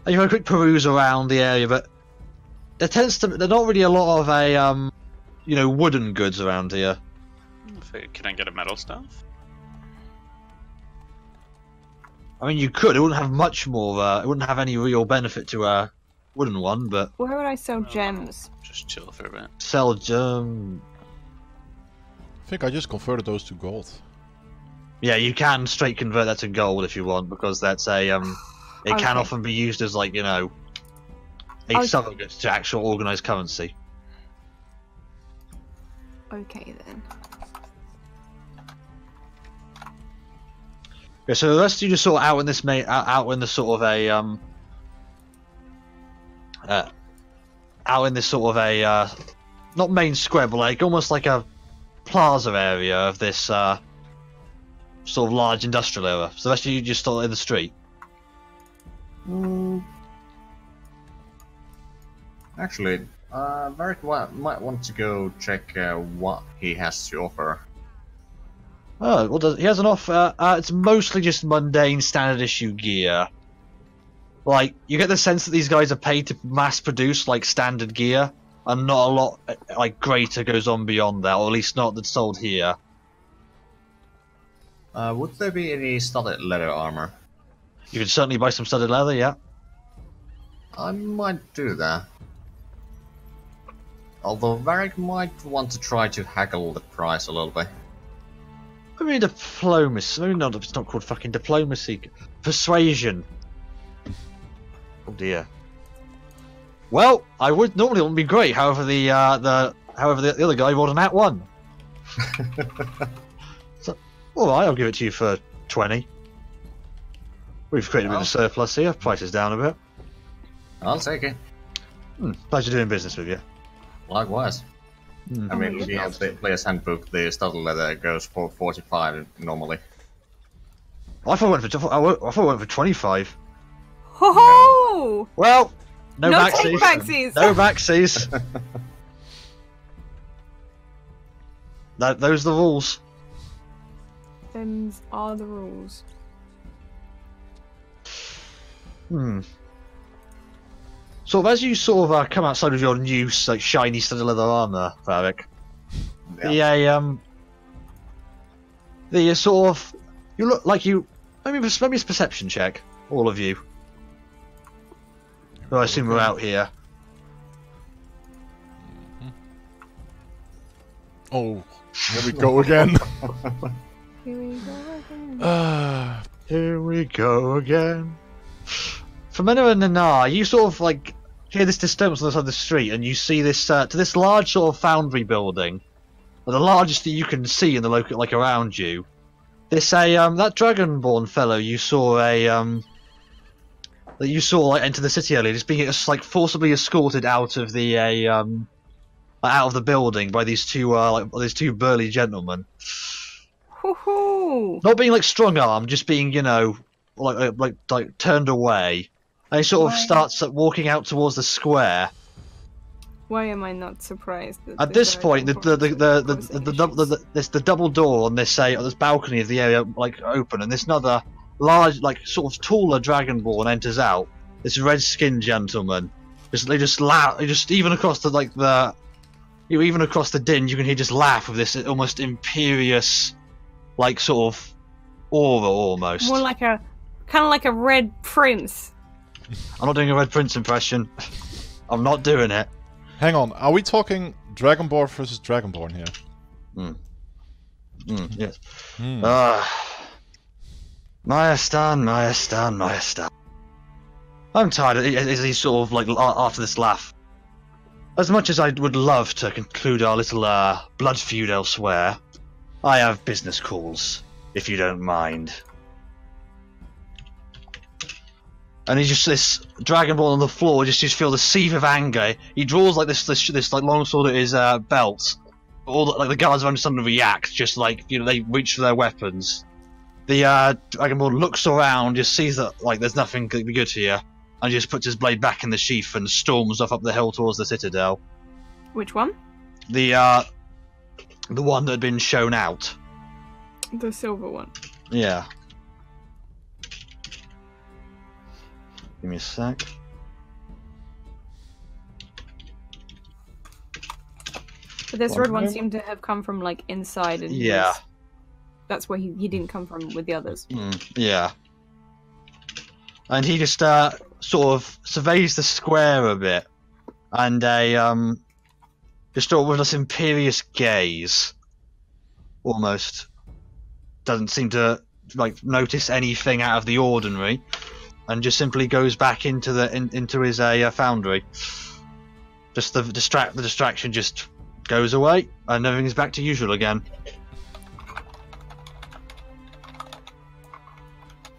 [SPEAKER 1] You have a quick peruse around the area, but there's not really a lot of wooden goods around here.
[SPEAKER 2] Can I get a metal stuff?
[SPEAKER 1] I mean, you could. It wouldn't have much more. It wouldn't have any real benefit to a wooden one, but
[SPEAKER 5] Where would I sell gems?
[SPEAKER 2] Just chill for a bit.
[SPEAKER 1] sell
[SPEAKER 4] I think I just converted those to gold.
[SPEAKER 1] Yeah, you can straight convert that to gold if you want, because that's a it
[SPEAKER 5] Okay.
[SPEAKER 1] can often be used as like a
[SPEAKER 5] Okay.
[SPEAKER 1] surrogate to actual organized currency.
[SPEAKER 5] Okay then.
[SPEAKER 1] Yeah, so the rest of you just sort of out in this out in the sort of a out in this sort of a not main square, but like almost like a plaza area of this sort of large industrial area. So the rest of you just sort of in the street.
[SPEAKER 3] Actually, Varric might want to go check what he has to offer.
[SPEAKER 1] Oh, well, he has an offer. It's mostly just mundane, standard issue gear. Like, you get the sense that these guys are paid to mass produce, like, standard gear, and not a lot, like, greater goes on beyond that, or at least not that's sold here.
[SPEAKER 3] Would there be any studded leather armor?
[SPEAKER 1] You can certainly buy some studded leather, yeah.
[SPEAKER 3] I might do that. Although Varric might want to try to haggle the price a little bit.
[SPEAKER 1] I mean, diplomacy. Maybe not. It's not called fucking diplomacy. Persuasion. Oh dear. Well, I would normally it would be great. However, the other guy rolled an @1. So, all right, I'll give it to you for 20. We've created a bit of surplus here. Price is down a bit.
[SPEAKER 3] I'll take it.
[SPEAKER 1] Pleasure doing business with you.
[SPEAKER 3] Likewise. I mean, looking at the player's handbook, the studded leather goes for 45 normally.
[SPEAKER 1] I thought it went for 25.
[SPEAKER 5] Ho ho!
[SPEAKER 1] Well, no
[SPEAKER 5] No
[SPEAKER 1] backsies.
[SPEAKER 5] take-backsies.
[SPEAKER 1] No backsies. Those are the rules.
[SPEAKER 5] Them's are the rules.
[SPEAKER 1] Sort of as you sort of come outside of your new like shiny studded leather armor, Varric. The sort of you look like you. Maybe it's a perception check, all of you. Who I assume we're out here.
[SPEAKER 4] Oh, here we go again.
[SPEAKER 5] Here we go again.
[SPEAKER 1] Here we go again. From anywhere in the Nar, you sort of like hear this disturbance on the side of the street, and you see this to this large sort of foundry building, the largest that you can see in the local, like around you. This that Dragonborn fellow you saw that you saw like enter the city earlier, just being like forcibly escorted out of the building by these two burly gentlemen.
[SPEAKER 5] Hoo-hoo.
[SPEAKER 1] Not being like strong armed, just being like turned away. And he sort of starts walking out towards the square.
[SPEAKER 5] Why am I not surprised?
[SPEAKER 1] At this point, the double door on this balcony of the area like open, and this another large, like sort of taller dragonborn enters out. This red-skinned gentleman, even across the even across the din, you can hear just laugh with this almost imperious, like sort of aura almost.
[SPEAKER 5] More like kind of like a red prince.
[SPEAKER 1] I'm not doing a Red Prince impression. I'm not doing it.
[SPEAKER 4] Hang on, are we talking Dragonborn versus Dragonborn here?
[SPEAKER 1] Yes. Maestan. I'm tired. Is he sort of like after this laugh? As much as I would love to conclude our little blood feud elsewhere, I have business calls, if you don't mind. And he just this dragonborn on the floor. Just feel the seethe of anger. He draws like this like long sword at his belt. All the guards around suddenly react. Just like they reach for their weapons. The dragonborn looks around, just sees that like there's nothing good here, and just puts his blade back in the sheath and storms off up the hill towards the Citadel.
[SPEAKER 5] Which one?
[SPEAKER 1] The one that had been shown out.
[SPEAKER 5] The silver one.
[SPEAKER 1] Yeah. Give me a sec.
[SPEAKER 5] But this red one seemed to have come from like inside, and
[SPEAKER 1] yeah,
[SPEAKER 5] that's where he didn't come from with the others.
[SPEAKER 1] Yeah. And he just sort of surveys the square a bit, and just sort of with this imperious gaze, almost doesn't seem to like notice anything out of the ordinary. And just simply goes back into his foundry. Just the distraction just goes away, and everything's back to usual again.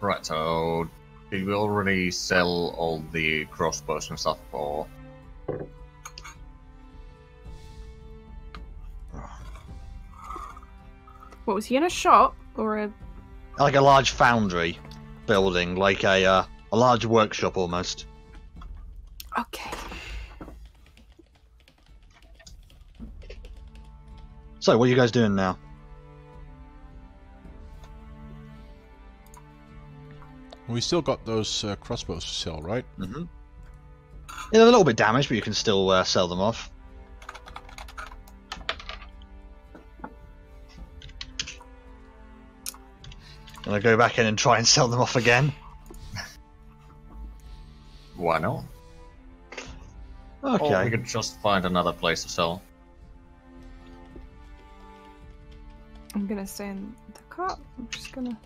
[SPEAKER 3] Right. So, did we already sell all the crossbows and stuff, or?
[SPEAKER 5] What was he in a shop or a
[SPEAKER 1] like a large foundry building, like a large workshop almost.
[SPEAKER 5] Okay.
[SPEAKER 1] So, what are you guys doing now?
[SPEAKER 4] We still got those crossbows to sell, right?
[SPEAKER 1] Mm-hmm. Yeah, they're a little bit damaged, but you can still sell them off. Gonna go back in and try and sell them off again.
[SPEAKER 3] Why not?
[SPEAKER 1] Okay.
[SPEAKER 3] Or we could just find another place to sell.
[SPEAKER 5] I'm gonna stay in the cart. I'm just gonna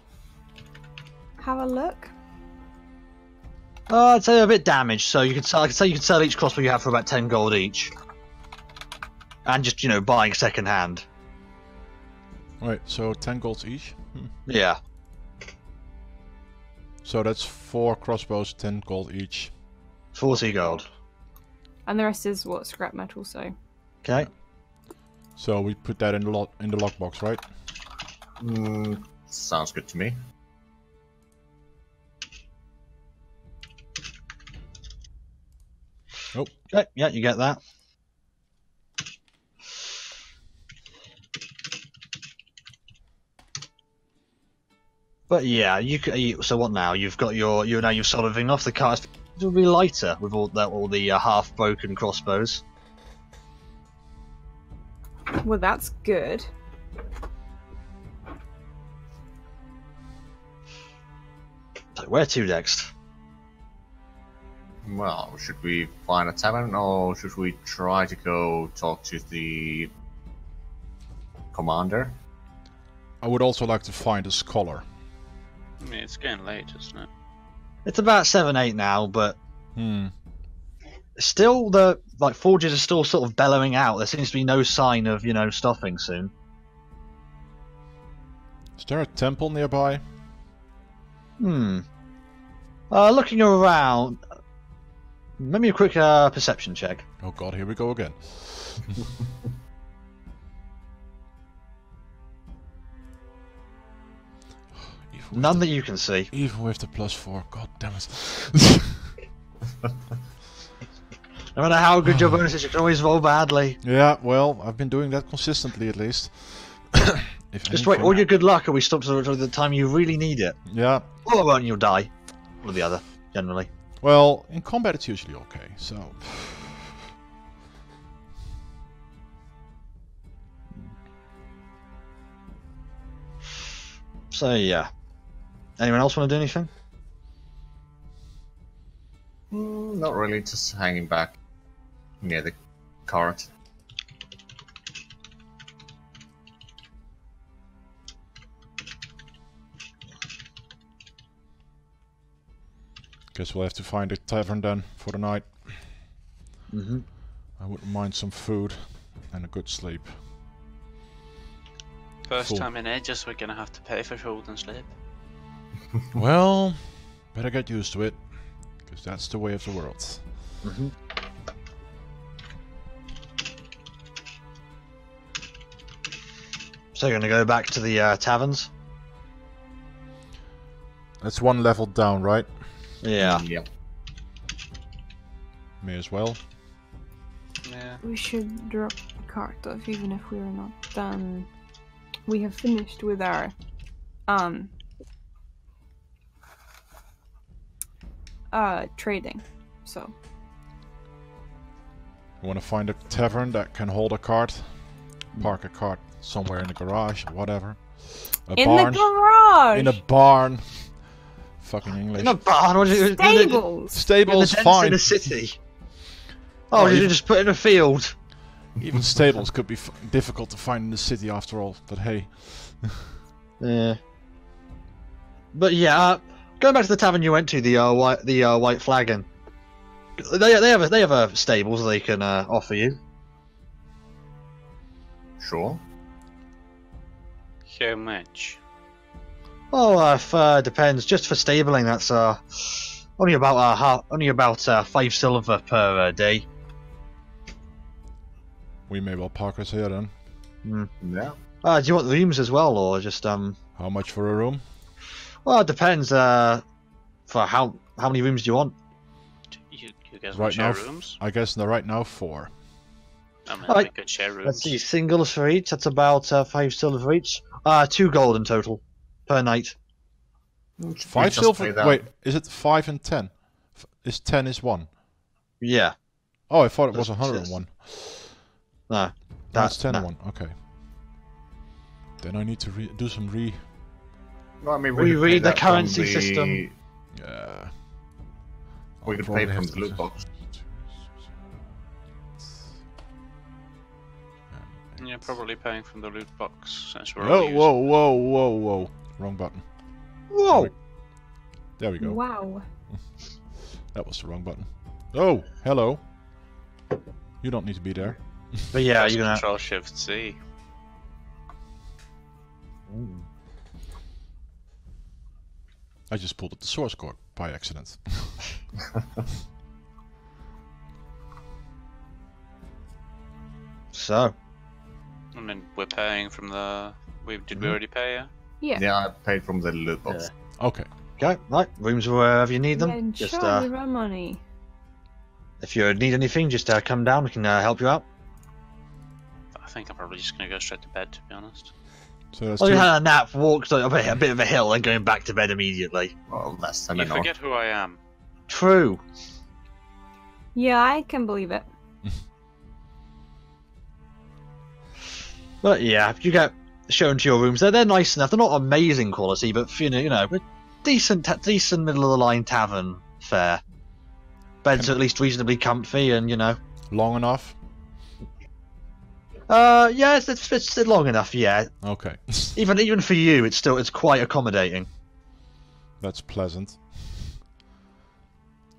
[SPEAKER 5] have a look.
[SPEAKER 1] I'd say they're a bit damaged, so you could sell. I could say you could sell each crossbow you have for about 10 gold each, and just buying second hand.
[SPEAKER 4] Right, so 10 golds each.
[SPEAKER 1] Yeah.
[SPEAKER 4] So that's 4 crossbows, 10 gold each.
[SPEAKER 1] 40 gold.
[SPEAKER 5] And the rest is what scrap metal. So.
[SPEAKER 1] Okay.
[SPEAKER 4] So we put that in the lockbox, right?
[SPEAKER 3] Sounds good to me.
[SPEAKER 4] Nope.
[SPEAKER 1] Okay. Yeah, you get that. But yeah, so what now? You've got you've sold everything off. The cart will be lighter with all the half broken crossbows.
[SPEAKER 5] Well, that's good.
[SPEAKER 1] So where to next?
[SPEAKER 3] Well, should we find a tavern or should we try to go talk to the commander?
[SPEAKER 4] I would also like to find a scholar.
[SPEAKER 2] I mean, it's getting late, isn't it?
[SPEAKER 1] It's about 7-8 now, but
[SPEAKER 4] Hmm.
[SPEAKER 1] still the forges are still sort of bellowing out. There seems to be no sign of stopping soon.
[SPEAKER 4] Is there a temple nearby?
[SPEAKER 1] Looking around, maybe a quick perception check.
[SPEAKER 4] Oh god, here we go again.
[SPEAKER 1] None that you can see.
[SPEAKER 4] Even with the +4, god damn it.
[SPEAKER 1] No matter how good your bonus is, you can always roll badly.
[SPEAKER 4] Yeah, well, I've been doing that consistently at least.
[SPEAKER 1] Just wait all your good luck, and we stop to the time you really need it.
[SPEAKER 4] Yeah.
[SPEAKER 1] Or won't you'll die. One or the other, generally.
[SPEAKER 4] Well, in combat it's usually okay, so...
[SPEAKER 1] So yeah. Anyone else want to do anything?
[SPEAKER 3] Not really, just hanging back near the cart.
[SPEAKER 4] Guess we'll have to find a tavern then for the night.
[SPEAKER 1] Mm-hmm.
[SPEAKER 4] I wouldn't mind some food and a good sleep.
[SPEAKER 2] First
[SPEAKER 4] Cool.
[SPEAKER 2] time in ages, we're gonna have to pay for food and sleep.
[SPEAKER 4] Well, better get used to it, because that's the way of the world.
[SPEAKER 1] Mm-hmm. So you're going to go back to the taverns?
[SPEAKER 4] That's one level down, right?
[SPEAKER 1] Yeah.
[SPEAKER 3] Yep.
[SPEAKER 4] May as well.
[SPEAKER 2] Yeah.
[SPEAKER 5] We should drop the cart off, even if we're not done. We have finished with our trading. So
[SPEAKER 4] You want to find a tavern that can hold a cart? Park a cart somewhere in the garage, whatever. A
[SPEAKER 5] in
[SPEAKER 4] barn.
[SPEAKER 5] the garage.
[SPEAKER 4] In a barn. Fucking English.
[SPEAKER 1] In a barn? What do you,
[SPEAKER 5] Stables.
[SPEAKER 4] Stables,
[SPEAKER 1] in the
[SPEAKER 4] fine.
[SPEAKER 1] in a city. Oh, did you just put in a field?
[SPEAKER 4] Even stables could be difficult to find in the city after all, but hey.
[SPEAKER 1] Yeah. But yeah, going back to the tavern you went to, the White Flagon. They have a stables they can offer you.
[SPEAKER 3] Sure.
[SPEAKER 2] How much?
[SPEAKER 1] Oh, depends. Just for stabling, that's only about 5 silver per day.
[SPEAKER 4] We may well park us here then.
[SPEAKER 3] Yeah.
[SPEAKER 1] Do you want rooms as well, or just
[SPEAKER 4] How much for a room?
[SPEAKER 1] Well, it depends. For how many rooms do you want?
[SPEAKER 2] You guys
[SPEAKER 4] Right
[SPEAKER 2] want share
[SPEAKER 4] now,
[SPEAKER 2] rooms?
[SPEAKER 4] I guess right now 4.
[SPEAKER 2] I mean,
[SPEAKER 1] Alright,
[SPEAKER 2] we could share rooms.
[SPEAKER 1] Let's see, singles for each. That's about 5 silver for each. 2 gold in total per night.
[SPEAKER 4] 5 silver? Wait, is it 5 and 10? Is 10 is 1?
[SPEAKER 1] Yeah.
[SPEAKER 4] Oh, I thought it was
[SPEAKER 1] That's-
[SPEAKER 4] 101.
[SPEAKER 1] No.
[SPEAKER 4] That's 10
[SPEAKER 1] no.
[SPEAKER 4] and 1. Okay. Then I need to do some
[SPEAKER 3] Well, I mean,
[SPEAKER 1] We
[SPEAKER 3] could pay
[SPEAKER 1] read the
[SPEAKER 3] that from
[SPEAKER 1] currency system.
[SPEAKER 4] Yeah.
[SPEAKER 3] We could pay from the loot box.
[SPEAKER 2] You're probably paying from the loot box since we're all
[SPEAKER 4] Oh,
[SPEAKER 2] using.
[SPEAKER 4] whoa. Wrong button.
[SPEAKER 1] Whoa!
[SPEAKER 4] There we go.
[SPEAKER 5] Wow.
[SPEAKER 4] That was the wrong button. Oh, hello. You don't need to be there.
[SPEAKER 1] But yeah,
[SPEAKER 2] Press
[SPEAKER 1] you're gonna.
[SPEAKER 2] Control Shift C.
[SPEAKER 4] I just pulled up the source code by accident.
[SPEAKER 1] So.
[SPEAKER 2] I mean, we're paying from the. Did we already pay? Yeah.
[SPEAKER 5] Yeah.
[SPEAKER 3] Yeah, I paid from the loot box.
[SPEAKER 4] Okay.
[SPEAKER 1] Okay, right. Rooms wherever you need them.
[SPEAKER 5] And
[SPEAKER 1] Just
[SPEAKER 5] charge my money.
[SPEAKER 1] if you need anything, just come down. We can help you out.
[SPEAKER 2] I think I'm probably just gonna go straight to bed, to be honest.
[SPEAKER 4] So that's
[SPEAKER 1] Well, you
[SPEAKER 4] two.
[SPEAKER 1] had a nap, walked a bit of a hill, and going back to bed immediately.
[SPEAKER 3] Well, that's 10
[SPEAKER 2] You
[SPEAKER 3] and off.
[SPEAKER 2] forget who I am.
[SPEAKER 1] True.
[SPEAKER 5] Yeah, I can believe it.
[SPEAKER 1] But yeah, if you get shown to your rooms, they're nice enough. They're not amazing quality, but you know, decent middle of the line tavern fare. Beds are at least reasonably comfy, and you know.
[SPEAKER 4] Long enough?
[SPEAKER 1] Yeah, it's long enough. Yeah,
[SPEAKER 4] Okay.
[SPEAKER 1] even for you, it's quite accommodating.
[SPEAKER 4] That's pleasant.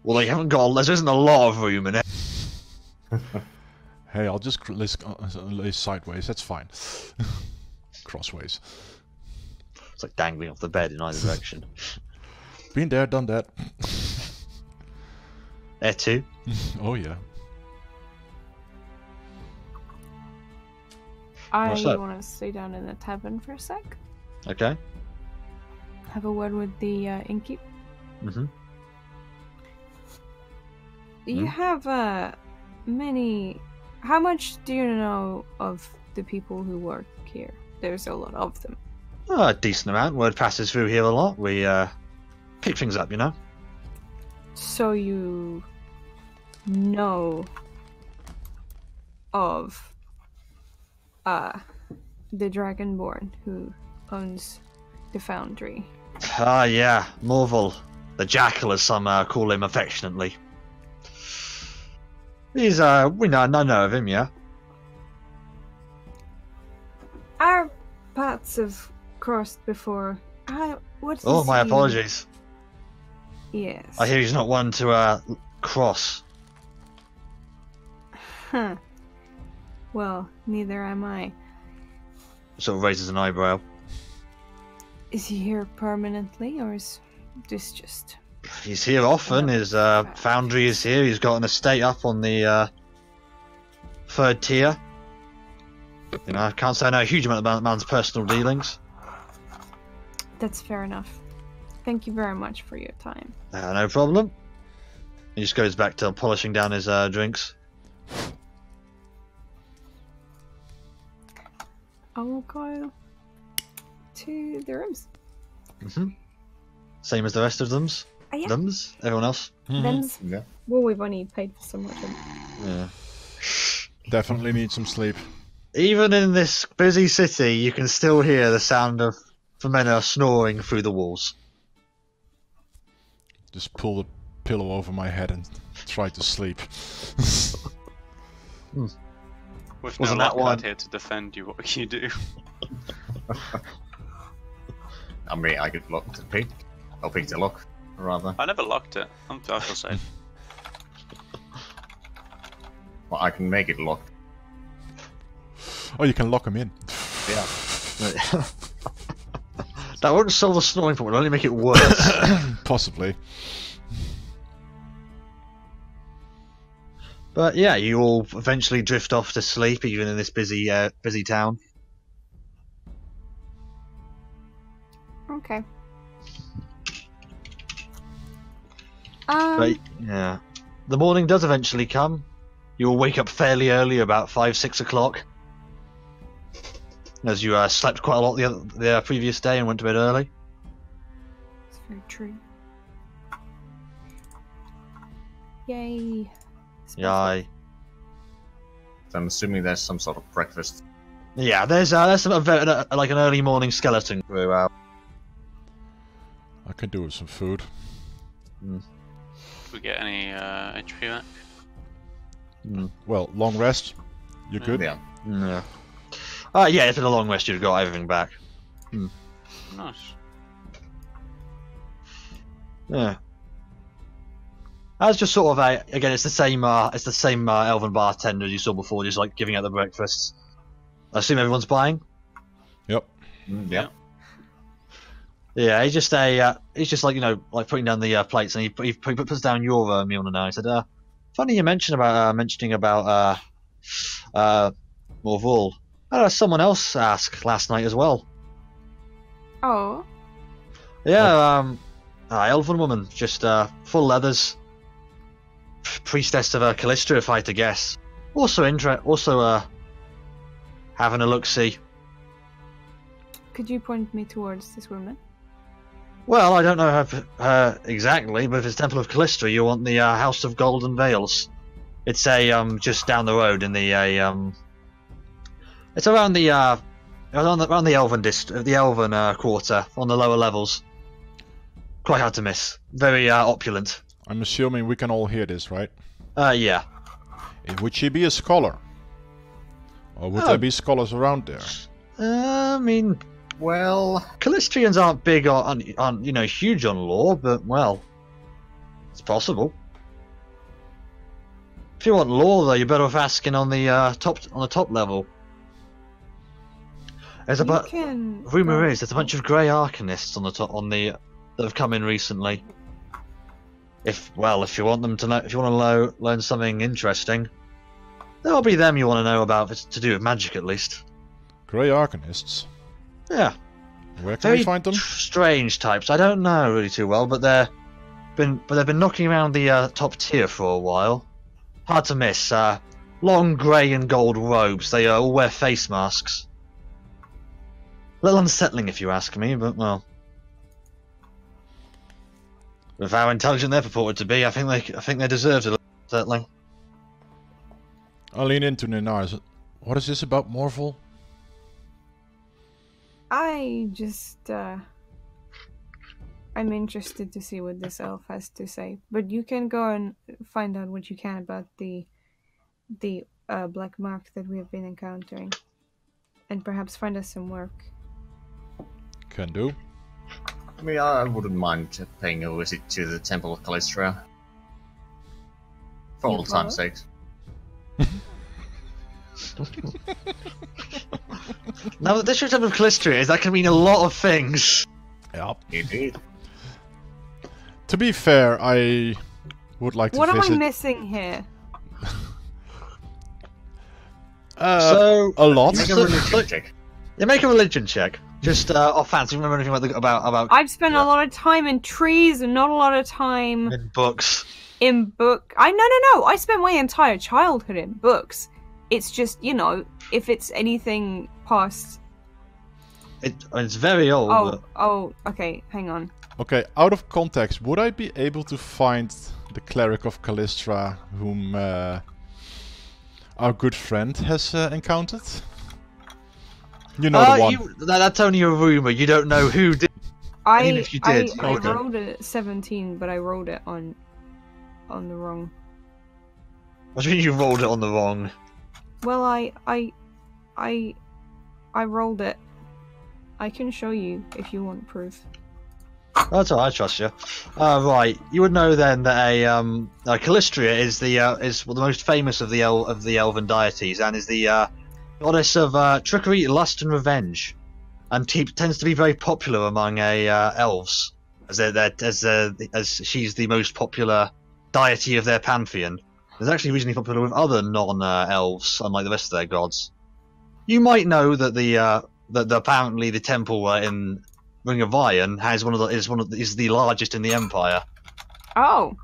[SPEAKER 1] Well, they haven't got. There isn't a lot of room in it.
[SPEAKER 4] Hey, I'll just lay sideways. That's fine. Crossways.
[SPEAKER 1] It's like dangling off the bed in either direction.
[SPEAKER 4] Been there, done that.
[SPEAKER 1] There too.
[SPEAKER 4] Oh yeah.
[SPEAKER 5] I
[SPEAKER 1] What's that?
[SPEAKER 5] want to stay down in the tavern for a sec.
[SPEAKER 1] Okay.
[SPEAKER 5] Have a word with the innkeep.
[SPEAKER 1] Mhm.
[SPEAKER 5] You have many. How much do you know of the people who work here? There's a lot of them.
[SPEAKER 1] A decent amount. Word passes through here a lot. We pick things up, you know.
[SPEAKER 5] So you know of the Dragonborn who owns the foundry.
[SPEAKER 1] Ah, yeah, Morval, the Jackal, as some call him affectionately. He's we know of him, yeah.
[SPEAKER 5] Our paths have crossed before. What is
[SPEAKER 1] Oh, my
[SPEAKER 5] he-
[SPEAKER 1] apologies.
[SPEAKER 5] Yes.
[SPEAKER 1] I hear he's not one to cross.
[SPEAKER 5] Huh. Well, neither am I.
[SPEAKER 1] Sort of raises an eyebrow.
[SPEAKER 5] Is he here permanently, or is this just...
[SPEAKER 1] He's here often. His foundry is here. He's got an estate up on the 3rd tier. You know, I can't say I know a huge amount about the man's personal dealings.
[SPEAKER 5] That's fair enough. Thank you very much for your time.
[SPEAKER 1] No problem. He just goes back to polishing down his drinks.
[SPEAKER 5] I will go to the rooms.
[SPEAKER 1] Same as the rest of them's.
[SPEAKER 5] Yeah.
[SPEAKER 1] Them's? Everyone else?
[SPEAKER 5] Them's.
[SPEAKER 3] Yeah.
[SPEAKER 5] Well, we've only paid for so much.
[SPEAKER 1] Yeah.
[SPEAKER 4] Definitely need some sleep.
[SPEAKER 1] Even in this busy city, you can still hear the sound of Femena snoring through the walls.
[SPEAKER 4] Just pull the pillow over my head and try to sleep.
[SPEAKER 2] With
[SPEAKER 1] Wasn't
[SPEAKER 2] no
[SPEAKER 1] that one?
[SPEAKER 2] Lockhart here to defend you, what can you do?
[SPEAKER 3] I mean, I could lock the pick. I'll pick the lock, rather.
[SPEAKER 2] I never locked it. I feel safe.
[SPEAKER 3] Well, I can make it locked.
[SPEAKER 4] Oh, you can lock him in.
[SPEAKER 3] Yeah.
[SPEAKER 1] That won't solve the snoring problem, it'll only make it worse.
[SPEAKER 4] Possibly.
[SPEAKER 1] But yeah, you all eventually drift off to sleep, even in this busy town.
[SPEAKER 5] Okay.
[SPEAKER 1] But yeah, the morning does eventually come. You will wake up fairly early, about 5-6 o'clock, as you slept quite a lot the previous day and went to bed early.
[SPEAKER 5] It's very true. Yay.
[SPEAKER 1] Yay.
[SPEAKER 3] So I'm assuming there's some sort of breakfast.
[SPEAKER 1] Yeah, there's some like an early morning skeleton crew out.
[SPEAKER 4] I can do with some food.
[SPEAKER 2] Did we get any HP back?
[SPEAKER 4] Well, long rest. You good?
[SPEAKER 3] Yeah.
[SPEAKER 1] Yeah. Yeah, it's been a long rest. You've got everything back.
[SPEAKER 2] Nice.
[SPEAKER 1] Yeah. That's just sort of again, it's the same elven bartender you saw before, just like giving out the breakfasts. I assume everyone's buying.
[SPEAKER 4] Yep.
[SPEAKER 3] Yeah.
[SPEAKER 1] Yeah, he's just like, you know, like putting down the plates, and he puts down your meal now. He said, "Funny you mentioning about Morval. I had someone else ask last night as well.
[SPEAKER 5] Oh.
[SPEAKER 1] Yeah, elven woman, just full leathers, priestess of Callistra, if I had to guess. Also having a look-see.
[SPEAKER 5] Could you point me towards this woman?
[SPEAKER 1] Well, I don't know her exactly, but if it's Temple of Callistra, you want the House of Golden Veils. It's just down the road in the it's around the Elven quarter on the lower levels. Quite hard to miss. Very opulent.
[SPEAKER 4] I'm assuming we can all hear this, right?
[SPEAKER 1] Yeah.
[SPEAKER 4] Would she be a scholar? Or would there be scholars around there?
[SPEAKER 1] I mean, well, Callistrians aren't big on huge on lore, but well, it's possible. If you want lore, though, you're better off asking on the top level. Rumor is there's a bunch of grey arcanists on the top that have come in recently. If you want them to know, if you want to learn something interesting, there'll be them you want to know about to do with magic at least.
[SPEAKER 4] Grey arcanists.
[SPEAKER 1] Yeah.
[SPEAKER 4] Where can we find them?
[SPEAKER 1] Strange types. I don't know really too well, but they've been knocking around the top tier for a while. Hard to miss. Long grey and gold robes. They all wear face masks. A little unsettling if you ask me, but well. With how intelligent they're purported to be, I think they deserve it, certainly.
[SPEAKER 4] I'll lean into Ninar. What is this about Morval?
[SPEAKER 5] I just, I'm interested to see what this elf has to say. But you can go and find out what you can about the black mark that we have been encountering. And perhaps find us some work.
[SPEAKER 4] Can do.
[SPEAKER 3] I mean, I wouldn't mind paying a visit to the Temple of Callistra. For old time's sake.
[SPEAKER 1] Now, the District Temple of Callistra that can mean a lot of things.
[SPEAKER 4] Yep.
[SPEAKER 3] Indeed.
[SPEAKER 4] To be fair, I would like to visit...
[SPEAKER 5] What am I missing here?
[SPEAKER 1] So
[SPEAKER 4] a lot.
[SPEAKER 3] Make a religion check.
[SPEAKER 1] Yeah, make a religion check. Just offhand. Do you remember anything about?
[SPEAKER 5] I've spent a lot of time in trees and not a lot of time
[SPEAKER 1] in books.
[SPEAKER 5] In book. No. I spent my entire childhood in books. It's just, you know, if it's anything past.
[SPEAKER 1] It's very old.
[SPEAKER 5] Oh, okay. Hang on.
[SPEAKER 4] Okay, out of context, would I be able to find the cleric of Callistra whom our good friend has encountered? You know the one.
[SPEAKER 1] That's only a rumor. You don't know who did. Even if you did.
[SPEAKER 5] I rolled it at 17, but I rolled it on the wrong.
[SPEAKER 1] What do you mean you rolled it on the wrong?
[SPEAKER 5] Well, I rolled it. I can show you if you want proof.
[SPEAKER 1] That's alright, I trust you. Right, you would know then that Callistria is the most famous of the elven deities, and is the goddess of trickery, lust, and revenge, and tends to be very popular among elves, as she's the most popular deity of their pantheon. It's actually reasonably popular with other non-elves, unlike the rest of their gods. You might know that apparently the temple in Ring of Iron has is the largest in the Empire.
[SPEAKER 5] Oh.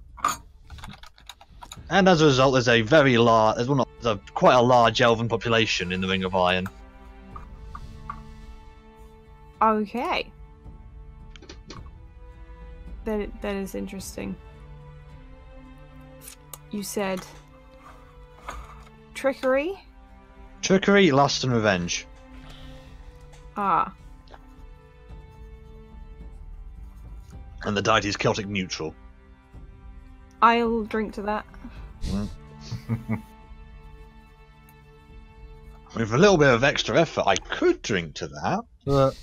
[SPEAKER 1] And as a result, there's a very large, quite a large elven population in the Ring of Iron.
[SPEAKER 5] Okay. That is interesting. You said trickery?
[SPEAKER 1] Trickery, lust, and revenge.
[SPEAKER 5] Ah.
[SPEAKER 1] And the deity is Celtic neutral.
[SPEAKER 5] I'll drink to that.
[SPEAKER 1] With a little bit of extra effort, I could drink to that, but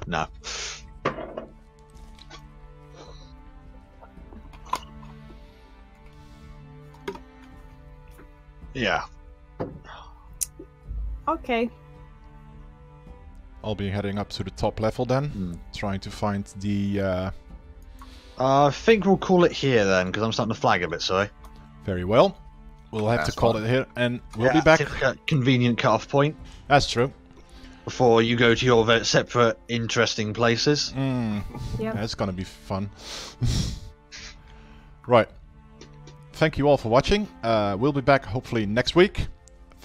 [SPEAKER 1] no. Yeah.
[SPEAKER 5] Okay.
[SPEAKER 4] I'll be heading up to the top level then, trying to find the...
[SPEAKER 1] I think we'll call it here then, because I'm starting to flag a bit, sorry.
[SPEAKER 4] Very well. We'll have
[SPEAKER 3] That's
[SPEAKER 4] to call
[SPEAKER 3] fine.
[SPEAKER 4] it here, and we'll be back.
[SPEAKER 1] Take a convenient cut-off point
[SPEAKER 4] That's true.
[SPEAKER 1] before you go to your separate, interesting places.
[SPEAKER 5] Yep.
[SPEAKER 4] That's gonna be fun. Right. Thank you all for watching. We'll be back hopefully next week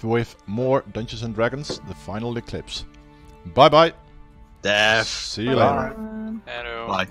[SPEAKER 4] with more Dungeons and Dragons: The Final Eclipse. Bye bye.
[SPEAKER 1] Death.
[SPEAKER 4] See you later.
[SPEAKER 2] Hello.
[SPEAKER 1] Bye.